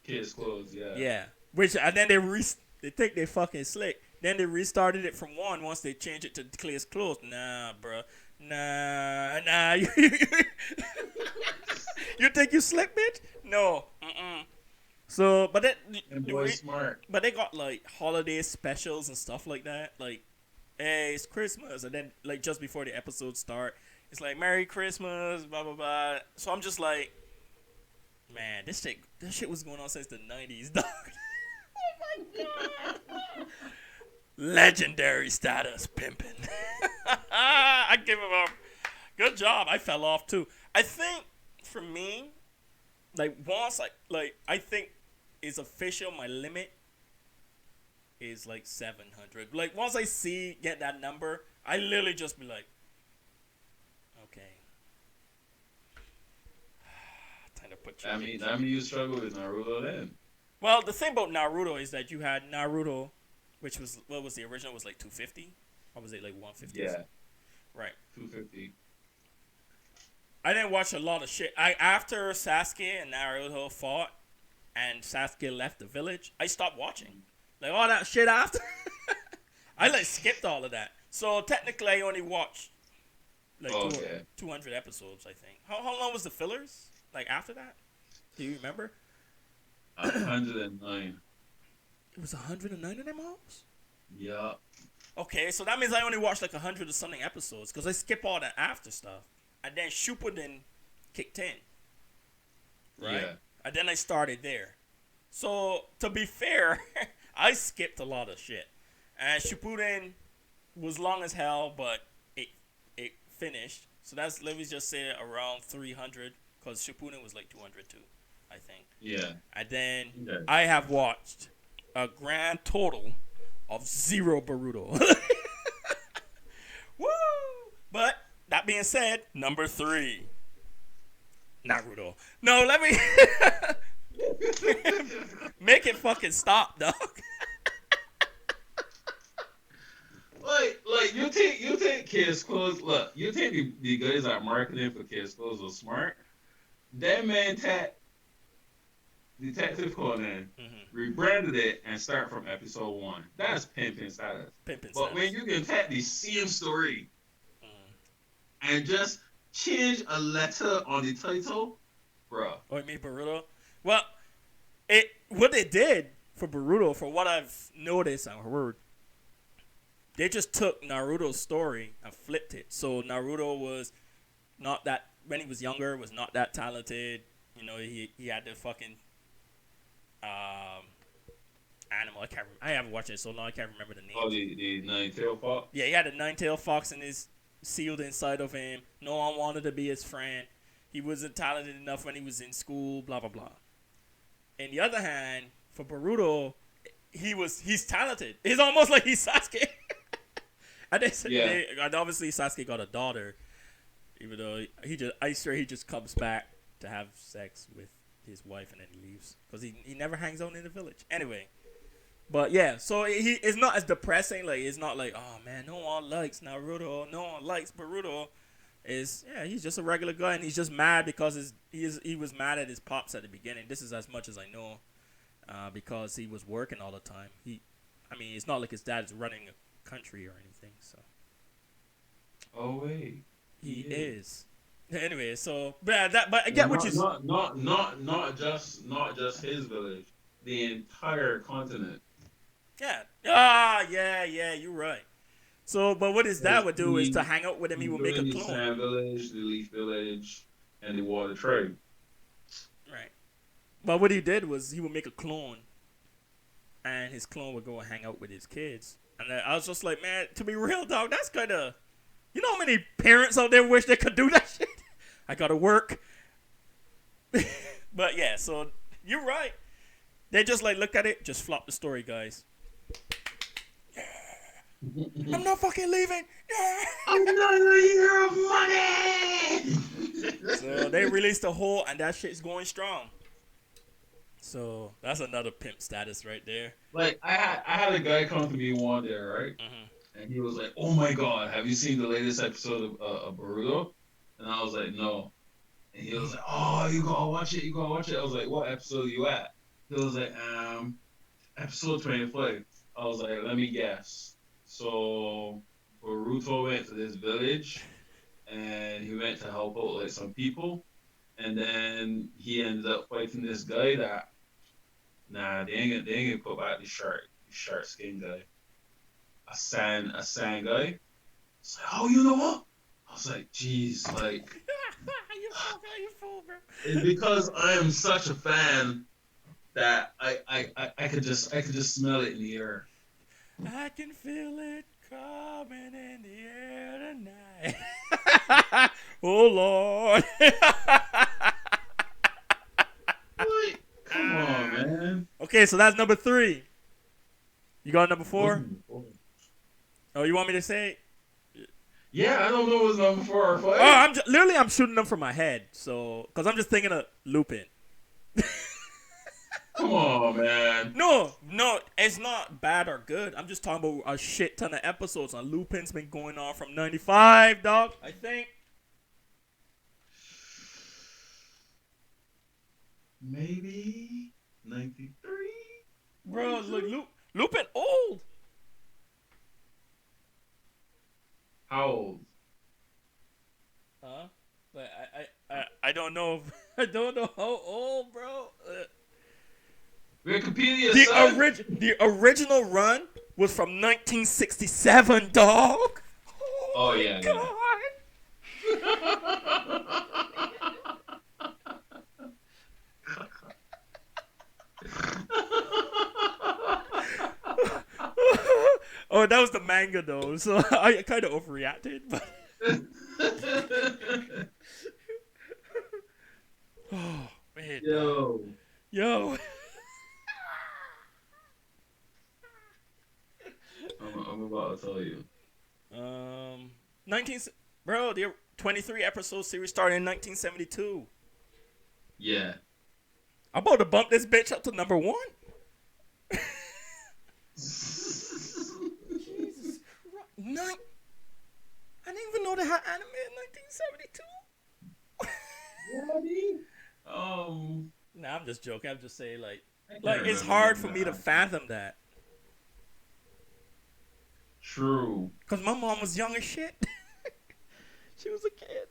Case closed, yeah. Yeah, which and then they think they fucking slick. Then they restarted it from 1 once they changed it to Case Closed. Nah, bro. Nah. You think you slick, bitch? No. So, but then And boy, smart. but they got like holiday specials and stuff like that. Like, hey, it's Christmas, and then like just before the episode start, it's like Merry Christmas, blah blah blah. So I'm just like, man, this shit was going on since the '90s, dog. Oh my god. Legendary status pimping. I give him a good job. I fell off too. I think for me, like once I think is official. My limit is like 700. Like once I get that number, I literally just be like, okay. Time to put you. I mean, you struggle with Naruto then. Well, the thing about Naruto is that you had Naruto, which was what was the original was like 250, or was it like 150? Yeah. Right. 250. I didn't watch a lot of shit. After Sasuke and Naruto fought, and Sasuke left the village, I stopped watching. Like all that shit after. I like skipped all of that. So technically, I only watched like 200 episodes. I think. How long was the fillers? Like after that? Do you remember? 109. It was 109 of them hours? Yeah. Okay, so that means I only watched like 100 or something episodes because I skip all the after stuff. And then Shippuden kicked in. Right? Yeah. And then I started there. So, to be fair, I skipped a lot of shit. And Shippuden was long as hell, but it finished. So that's, let me just say around 300, because Shippuden was like 200 too, I think. Yeah. And then I have watched a grand total of 0 Boruto. Woo! But, that being said, number 3. Naruto. No, let me make it fucking stop, dog. like you think Kids Clothes. Look, you think the guys that marketing for Kids Clothes are smart. That man Detective Conan rebranded it and start from episode 1. That's pimping status. But when you can take the same story and just change a letter on the title, bro. Oh, you mean Boruto? Well, what they did for Boruto, for what I've noticed and heard, they just took Naruto's story and flipped it. So Naruto was not that, when he was younger, was not that talented. You know, he had the fucking animal. I haven't watched it so long. I can't remember the name. Oh, the nine-tailed fox. Yeah, he had a nine-tailed fox in his sealed inside of him. No one wanted to be his friend. He wasn't talented enough when he was in school. Blah blah blah. On the other hand, for Boruto, he's talented. It's almost like he's Sasuke. And and obviously Sasuke got a daughter, even though I swear he just comes back to have sex with his wife and then he leaves because he never hangs out in the village. Anyway, but yeah, so it's not as depressing. Like it's not like, oh man, no one likes Naruto, no one likes Boruto. He's just a regular guy and he's just mad because he was mad at his pops at the beginning. This is as much as I know, because he was working all the time. It's not like his dad's running a country or anything. So. Oh wait. He is. Anyway, so but I get what you not just his village, the entire continent. Yeah. Yeah, you're right. So, but what his dad would do is to hang out with him, he would make a clone. The Sand Village, the Leaf Village, and the Water Tribe. Right. But what he did was he would make a clone, and his clone would go and hang out with his kids. And I was just like, man, to be real, dog, that's kind of... You know how many parents out there wish they could do that shit? I gotta work. But yeah, so you're right. They just like look at it, just flop the story, guys. I'm not fucking leaving. Yeah. Another year of money. So they released a whole, and that shit's going strong. So that's another pimp status right there. Like I had a guy come to me one day, right? Hmm. And he was like, "Oh my god, have you seen the latest episode of Boruto?" And I was like, "No." And he was like, "Oh, you gotta watch it. You gotta watch it." I was like, "What episode are you at?" He was like, episode 25." I was like, "Let me guess." So Boruto went to this village and he went to help out like some people, and then he ended up fighting this guy that nah, they ain't gonna put back the shark skin guy, a sand guy. It's like, oh, you know what? I was like, geez, like You fool, bro. it's because I am such a fan that I could just smell it in the air. I can feel it coming in the air tonight. Oh Lord. Like, come on, man. Okay, so that's number 3. You got number 4? What's- Oh, you want me to say it? Yeah, I don't know what's number 4 or 5. Oh, literally I'm shooting them from my head. So, cause I'm just thinking of Lupin. Come on, man. No, it's not bad or good. I'm just talking about a shit ton of episodes. On Lupin's been going on from '95, dog. I think. Maybe 93. Bro, look, Lupin old. How old? Huh? But I don't know. I don't know how old, bro. Wikipedia, son. The original run was from 1967, dog. Oh Oh my yeah, god. Oh, that was the manga though, so I kind of overreacted. But oh man, Yo, yo, I'm about to tell you. 19, bro, the 23 episode series started in 1972. Yeah. I'm about to bump this bitch up to number 1. Jesus Christ. I didn't even know they had anime in 1972. Nah, I'm just joking. I'm just saying, like I can't it's remember hard none for of me to that. fathom that. True. Because my mom was young as shit. She was a kid.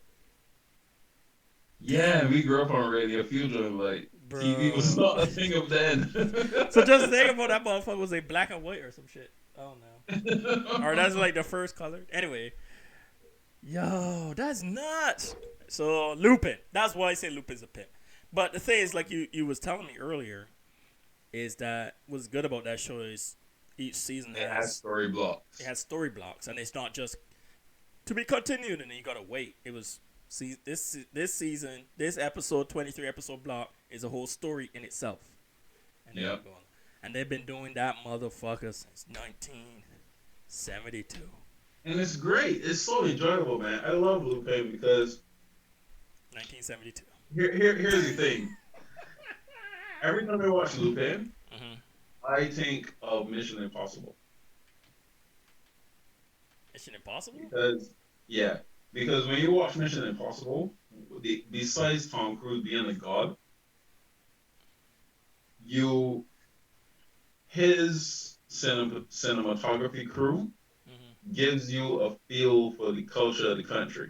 Yeah, we grew up on Radio Fusion. Like TV was Bro. not a thing of then. So just think about that motherfucker was a black and white or some shit. I don't know. Or that's like the first color. Anyway. Yo, that's nuts. So Lupin. That's why I say Lupin's a pimp. But the thing is, like you was telling me earlier, is that what's good about that show is each season It has story blocks. it has story blocks, and it's not just to be continued and then you gotta wait. It was this season, this episode 23 episode block is a whole story in itself. And they Yep. keep going. And they've been doing that motherfucker since 1972. And it's great. It's so enjoyable, man. I love Lupin because 1972. here's the thing. Every time I watch Lupin, Mm-hmm. I think of Mission Impossible. Mission Impossible? Because yeah, because when you watch Mission Impossible, besides Tom Cruise being a god, you his cinematography crew Mm-hmm. gives you a feel for the culture of the country,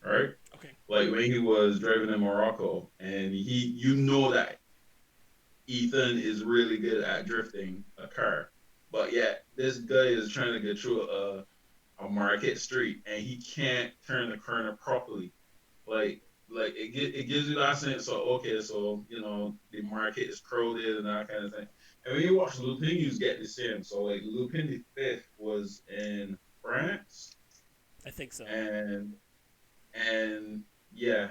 right? Okay. Like when he was driving in Morocco, and you know that Ethan is really good at drifting a car, but yet this guy is trying to get through a market street, and he can't turn the corner properly. Like it gives you that sense of okay, so the market is crowded and that kind of thing. And when you watch Lupin, you get the same. So like Lupin the Fifth was in France, I think so. and yeah,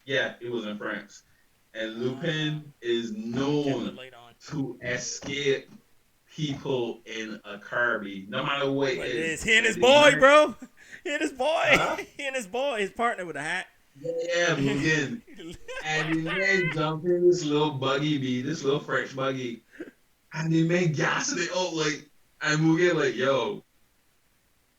yeah, it was in France, and Lupin is Kept the known light on. to escape people in a Kirby, no matter what it What it is. is? He and his And the boy, Mark, bro. He and his boy. huh? He and his boy. His partner with a hat. Yeah, Mugen. And the man jump in this little buggy, this little French buggy, and the man gassing it up like, and Mugen like, yo,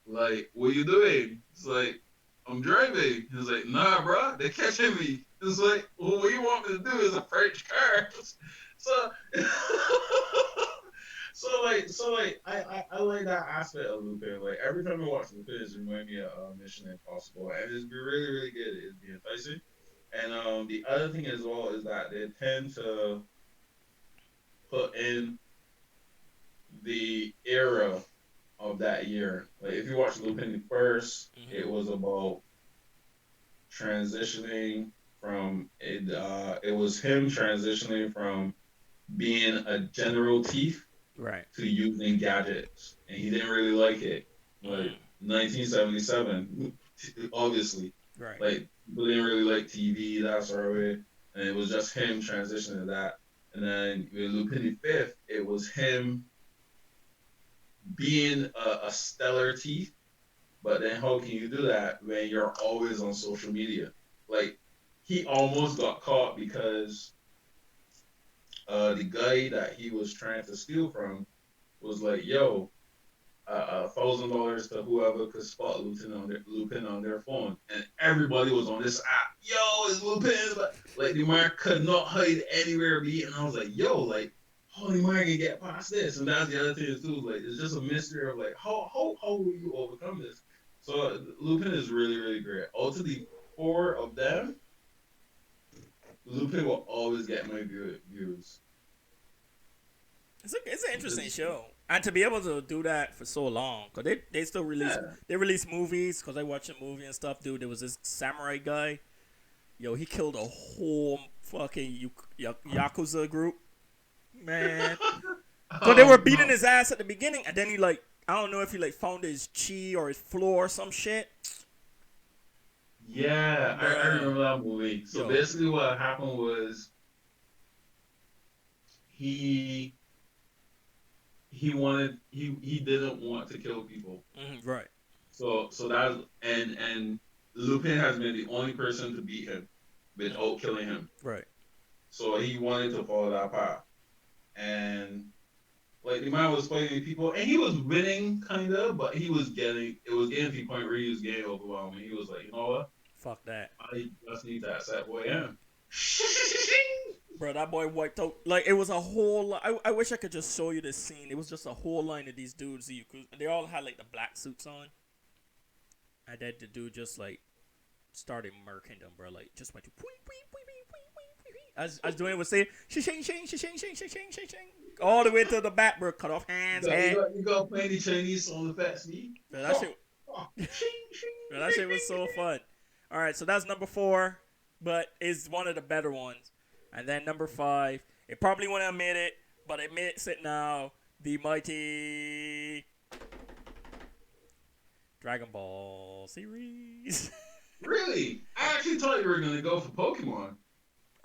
like, what you doing? It's like, I'm driving. He's like, nah, bro, they're catching me. It's like, well, what you want me to do is a French car. So, I like that aspect of Lupin. Like every time I watch Lupin, it reminds me of Mission Impossible, and it's really, really good. It's being enticing. And the other thing as well is that they tend to put in the era of that year. Like if you watch Lupin first, it was about transitioning from it. It was him transitioning from being a general thief Right. to using gadgets, and he didn't really like it. Like 1977, obviously, Right. like people didn't really like TV that sort of way, and it was just him transitioning to that. And then with Lupin the Fifth, it was him being a stellar thief. But then how can you do that when you're always on social media? Like he almost got caught because the guy that he was trying to steal from was like, "Yo, $1,000 to whoever could spot Lupin on their phone," and everybody was on this app. Yo, it's Lupin! Like the man could not hide anywhere. And I was like, "Yo, like, how the man can get past this?" And that's the other thing too. Like, it's just a mystery of like, how will you overcome this? So Lupin is really, really great. Out of the four of them, Lupin will always get my views. It's an interesting show, and to be able to do that for so long, cause they still Yeah. release movies, cause I watch a movie and stuff. Dude, there was this samurai guy. Yo, he killed a whole fucking yakuza group, man. Cause they were beating No. his ass at the beginning, and then he like, I don't know if he like found his chi or his floor or some shit. Yeah, I Bruh. remember that movie. So Yo. basically, what happened was he he didn't want to kill people. Right. So that and Lupin has been the only person to beat him Mm, without killing him. right. So he wanted to follow that path, and like the man was fighting people, and he was winning kind of, but it was getting to the point where he was getting overwhelmed. He was like, you know what? Fuck that. I just need to accept who I am. Bro, that boy wiped out. Like, it was a whole. I wish I could just show you this scene. It was just a whole line of these dudes. They all had, like, the black suits on. And then the dude just, like, started murking them, bro. Like, just went to. As Dwayne would say, shing, shing, shing, shing, shing, shing, shing, shing. All the way to the back, bro. Cut off hands, head. You got playing the Chinese song effects, me. Bro, that shit. Bro, that shit was so fun. All right, so that's number 4, but it's one of the better ones. And then number 5, it probably wouldn't have made it, but it makes it now. The mighty Dragon Ball series. Really? I actually thought you were gonna go for Pokemon.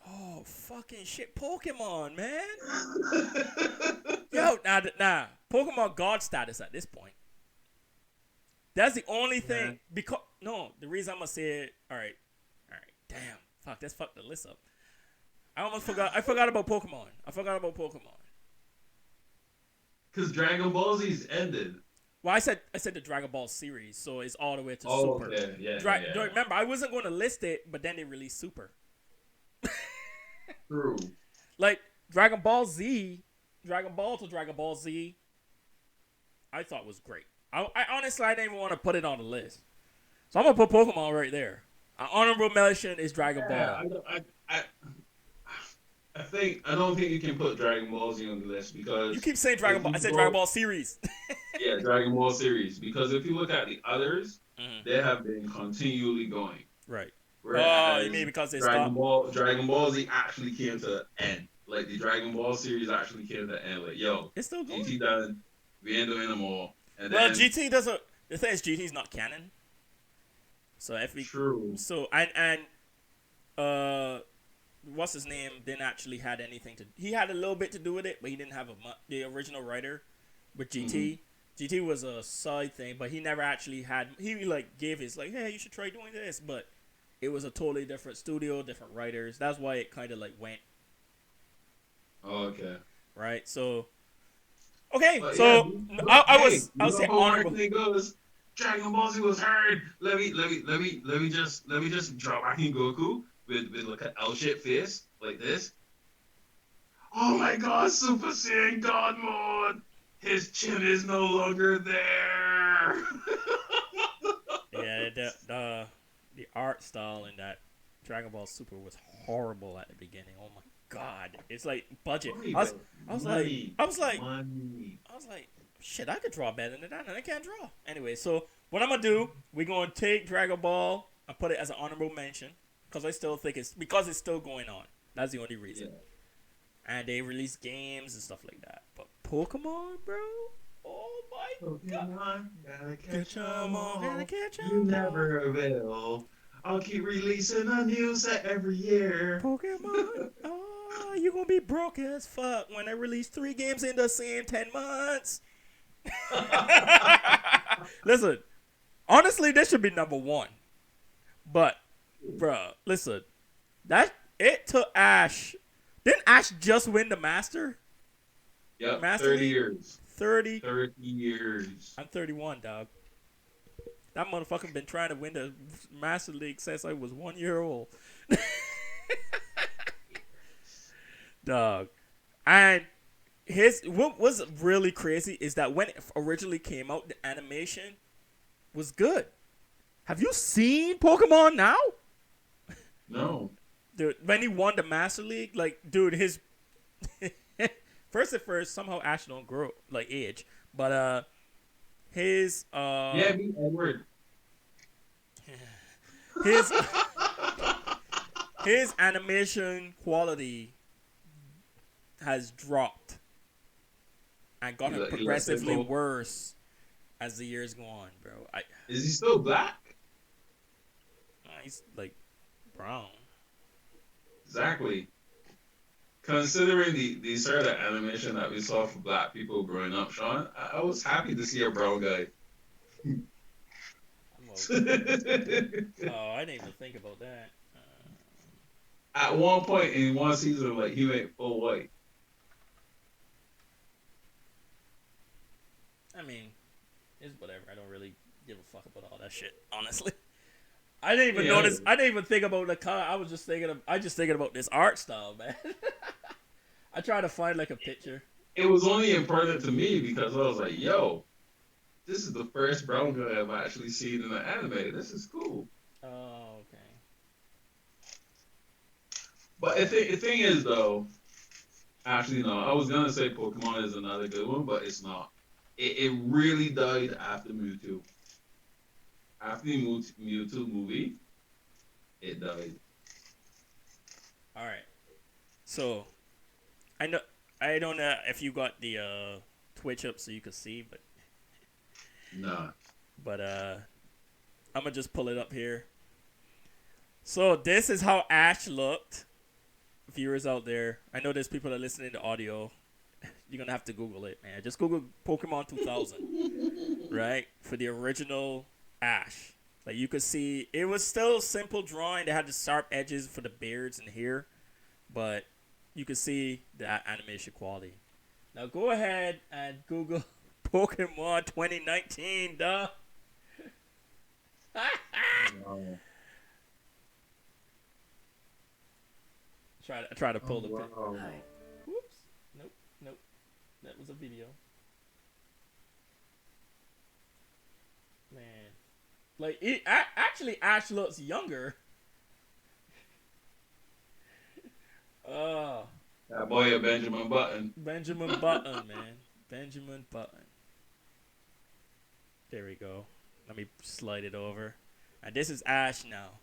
Oh, fucking shit. Pokemon, man. Yo, nah. Pokemon God status at this point. That's the only thing. Because, no, the reason I'm going to say it. All right. Damn. Fuck, let's fuck the list up. I forgot about Pokemon. Because Dragon Ball Z's ended. Well, I said the Dragon Ball series, so it's all the way to Oh, Super. okay. Yeah, Remember, I wasn't going to list it, but then they released Super. True. Like, Dragon Ball to Dragon Ball Z, I thought was great. I honestly, I didn't even want to put it on the list. So I'm going to put Pokemon right there. An honorable mention is Dragon Ball. I don't think you can put Dragon Ball Z on the list because You keep saying Dragon Ball. I said Dragon Ball series. Yeah, Dragon Ball series. Because if you look at the others, they have been continually going. Right. Whereas you mean because they Dragon stopped? Dragon Ball Z actually came to an end. Like the Dragon Ball series actually came to an end. Like, yo, It's still going. GT done. We ain't doing them all. And Well, then, GT doesn't. The thing is, GT's not canon. So if we true. so and what's his name didn't actually had anything to. He had a little bit to do with it, but he didn't have the original writer with GT. GT was a side thing, but he never actually had. He like gave his like, hey, you should try doing this, but it was a totally different studio, different writers. That's why it kind of like went. Oh, okay. Right. So. Okay. But yeah, So but hey, I you was know saying how honorable. marketing goes. Dragon Ball Z was hard. Let me just drop King Goku with like an L shaped face like this. Oh my God, Super Saiyan God mode. His chin is no longer there. Yeah. The art style in that Dragon Ball Super was horrible at the beginning. Oh my God. It's like budget. Money, I was. bro. I was like. Money. I was like. Money. I was like, shit, I could draw better than that, and I can't draw. Anyway, so what I'm gonna do, we're gonna take Dragon Ball and put it as an honorable mention because I still think it's still going on. That's the only reason. Yeah. And they release games and stuff like that. But Pokemon, bro, oh my God, Pokemon, gotta catch 'em all, gotta catch 'em You all. never will. I'll keep releasing a new set every year. Pokemon, oh, you gonna be broke as fuck when I release 3 games in the same 10 months. Listen, honestly, this should be number 1. But, bruh, listen, that it took Ash. Didn't Ash just win the Yep, Master 30 League? years. 30. 30 years. I'm 31, dog. That motherfucker been trying to win the Master League since I was 1 year old. Dog. And what was really crazy is that when it originally came out, the animation was good. Have you seen Pokemon now? No. Dude, when he won the Master League, like, dude, his first, somehow Ash don't grow like age, but his Yeah, me, Edward. his his animation quality has dropped and gotten progressively worse as the years go on, bro. Is he still black? He's like brown. Exactly. Considering the sort of animation that we saw for black people growing up, Shawn, I was happy to see a brown guy. Oh, I didn't even think about that. At one point in one season, like he went full white. I mean, it's whatever. I don't really give a fuck about all that shit, honestly. I didn't even notice. I didn't even think about the color. I was just thinking about this art style, man. I tried to find like a picture. It was only important to me because I was like, yo, this is the first brown guy I've actually seen in an anime. This is cool. Oh, okay. But the thing is, though, actually, no, I was going to say Pokemon is another good one, but it's not. It really died after Mewtwo. After the Mewtwo movie, it died. All right. So, I don't know if you got the Twitch up so you could see, but Nah. But I'm gonna just pull it up here. So this is how Ash looked. Viewers out there, I know there's people that are listening to audio. You're gonna have to Google it, man. Just Google Pokemon 2000, right? For the original Ash. Like you could see, it was still simple drawing. They had the sharp edges for the beards and hair, but you could see the animation quality. Now go ahead and Google Pokemon 2019, duh. Wow. Try to pull the picture. Wow. Whoops. Nope. That was a video. Man. Like, actually, Ash looks younger. That boy, a Benjamin Button. Benjamin Button, man. Benjamin Button. There we go. Let me slide it over. And this is Ash now.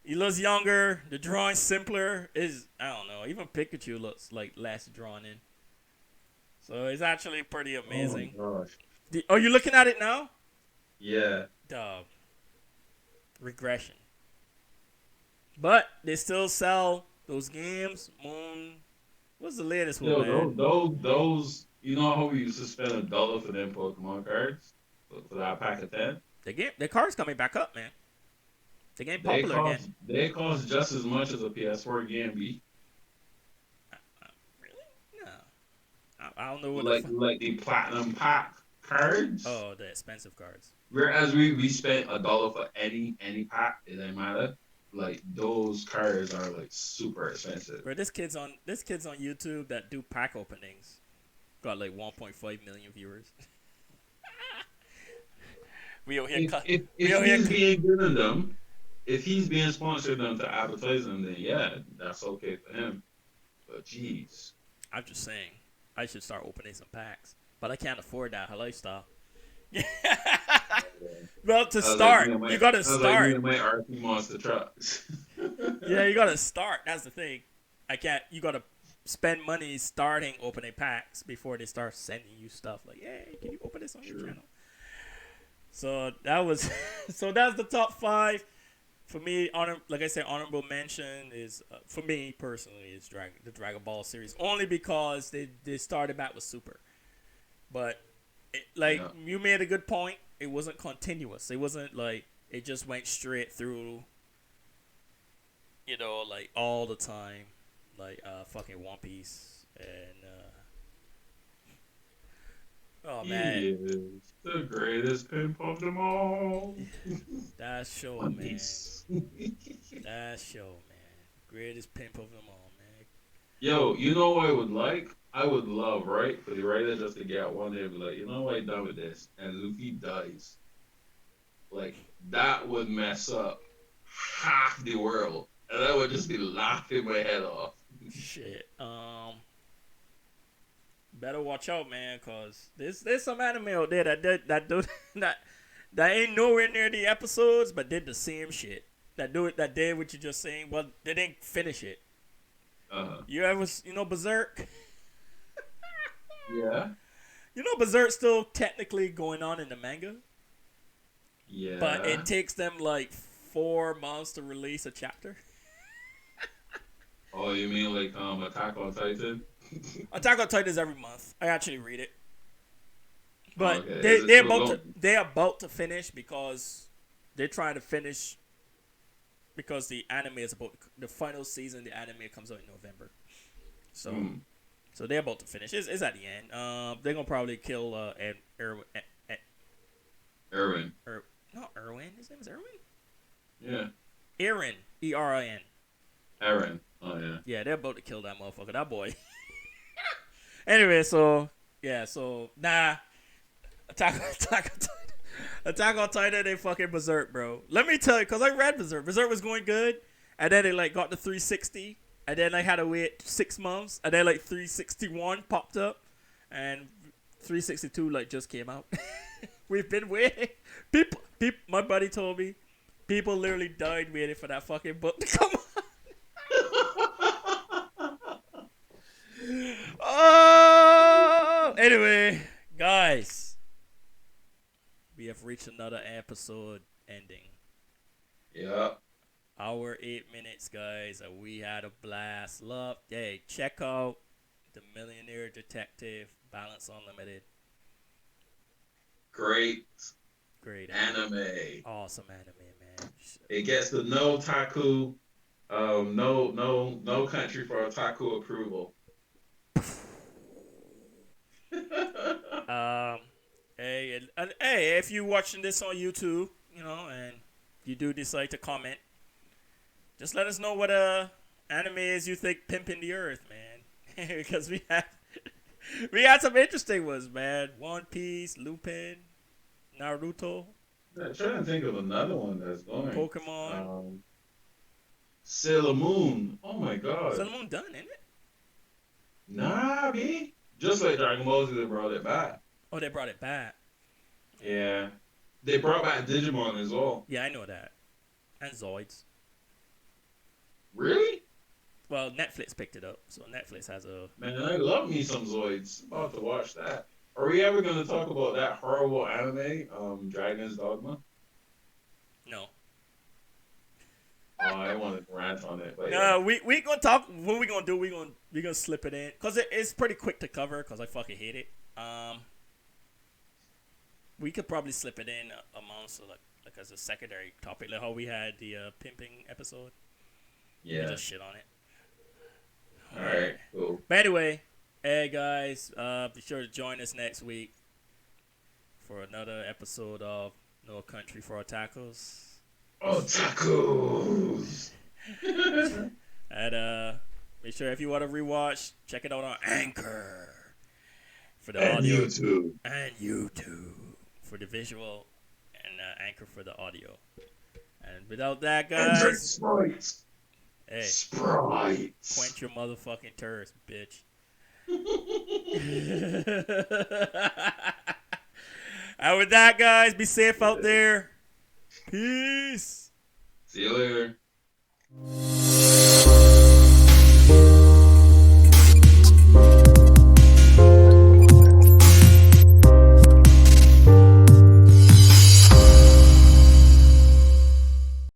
He looks younger. The drawing's simpler. I don't know. Even Pikachu looks like less drawn in. So it's actually pretty amazing. Oh, gosh. Are you looking at it now? Yeah. Regression. But they still sell Those games, Moon. What's the latest one, Yo, man? those, you know how we used to spend $1 for them Pokemon cards for that pack of 10? The cards coming back up, man. They're getting popular again. They cost just as much as a PS4 game B. Really? No. I don't know what Like the platinum pack cards. Oh, the expensive cards. Whereas we spent $1 for any pack, it didn't matter. Like those cards are like super expensive. Bro, this kid's on YouTube that do pack openings. Got like 1.5 million viewers. We over here If he's being given them, if he's being sponsored them to advertise them, then yeah, that's okay for him. But jeez, I'm just saying, I should start opening some packs, but I can't afford that lifestyle. Well, to start, you gotta start. Like my RP monster trucks. Yeah, you gotta start. That's the thing. I can't. You gotta spend money starting opening packs before they start sending you stuff. Like, hey, can you open this on your channel? So that was. So that's the top 5 for me. Like I said, honorable mention is for me personally is the Dragon Ball series, only because they started back with Super, but. You made a good point. It wasn't continuous. It wasn't like it just went straight through. Like all the time, like fucking One Piece and. Oh man, he is the greatest pimp of them all. That show, One man. Piece. That show, man. Greatest pimp of them all, man. Yo, you know what I would like? I would love, right, for the writer just to get one day and be like, you know what, I'm done with this. And Luffy dies. Like, that would mess up half the world. And I would just be laughing my head off. Shit. Better watch out, man, cause there's some anime out there that ain't nowhere near the episodes, but did the same shit. That did what you just saying. Well, they didn't finish it. You ever Berserk? Yeah. Berserk's still technically going on in the manga. Yeah. But it takes them like 4 months to release a chapter. Oh, you mean like Attack on Titan? Attack on Titan is every month. I actually read it. But okay. they're about to finish because they're trying to finish because the anime is the final season. The anime comes out in November, so they're about to finish. It's at the end. They're gonna probably kill Erwin. Not Erwin. His name is Erwin. Yeah. Eren. Erin. Eren. Oh yeah. Yeah, they're about to kill that motherfucker. That boy. Anyway, so nah. Attack on Titan, they fucking Berserk, bro. Let me tell you, because I read Berserk. Berserk was going good, and then it got to 360, and then I had to wait 6 months, and then 361 popped up, and 362 just came out. We've been waiting. People, my buddy told me, people literally died waiting for that fucking book to come out. Oh, anyway, guys. We have reached another episode ending. Yeah. Hour 8 minutes, guys. And we had a blast. Hey, check out the Millionaire Detective Balance Unlimited. Great anime. Awesome anime, man. It gets the no otaku, no country for otaku approval. Hey, if you're watching this on YouTube, and you do decide to comment, just let us know what anime is you think pimping the earth, man. Because we had some interesting ones, man. One Piece, Lupin, Naruto. I'm trying to think of another one that's going. Pokemon. Sailor Moon. Oh my god. Sailor Moon done, isn't it? Nah, me. Just like Dragon Ball Z, they brought it back. Oh, they brought it back. Yeah. They brought back Digimon as well. Yeah, I know that. And Zoids. Really? Well, Netflix picked it up, so Netflix has a... Man, I love me some Zoids. I'm about to watch that. Are we ever going to talk about that horrible anime, Dragon's Dogma? No. Oh, I want to rant rant on it. But No, we gonna talk. What we gonna do? We gonna slip it in because it's pretty quick to cover. Because I fucking hate it. We could probably slip it in amongst like as a secondary topic, like how we had the pimping episode. yeah. We just shit on it. All right, cool. But anyway, hey guys, be sure to join us next week for another episode of No Country for Otakus. Otakus. And make sure if you want to rewatch, check it out on Anchor for the And audio YouTube. and YouTube for the visual, and Anchor for the audio. And without that, And drink guys, Sprite. hey, Sprite. quench your motherfucking thirst, bitch. And with that, guys, be safe out there. Peace. See you later.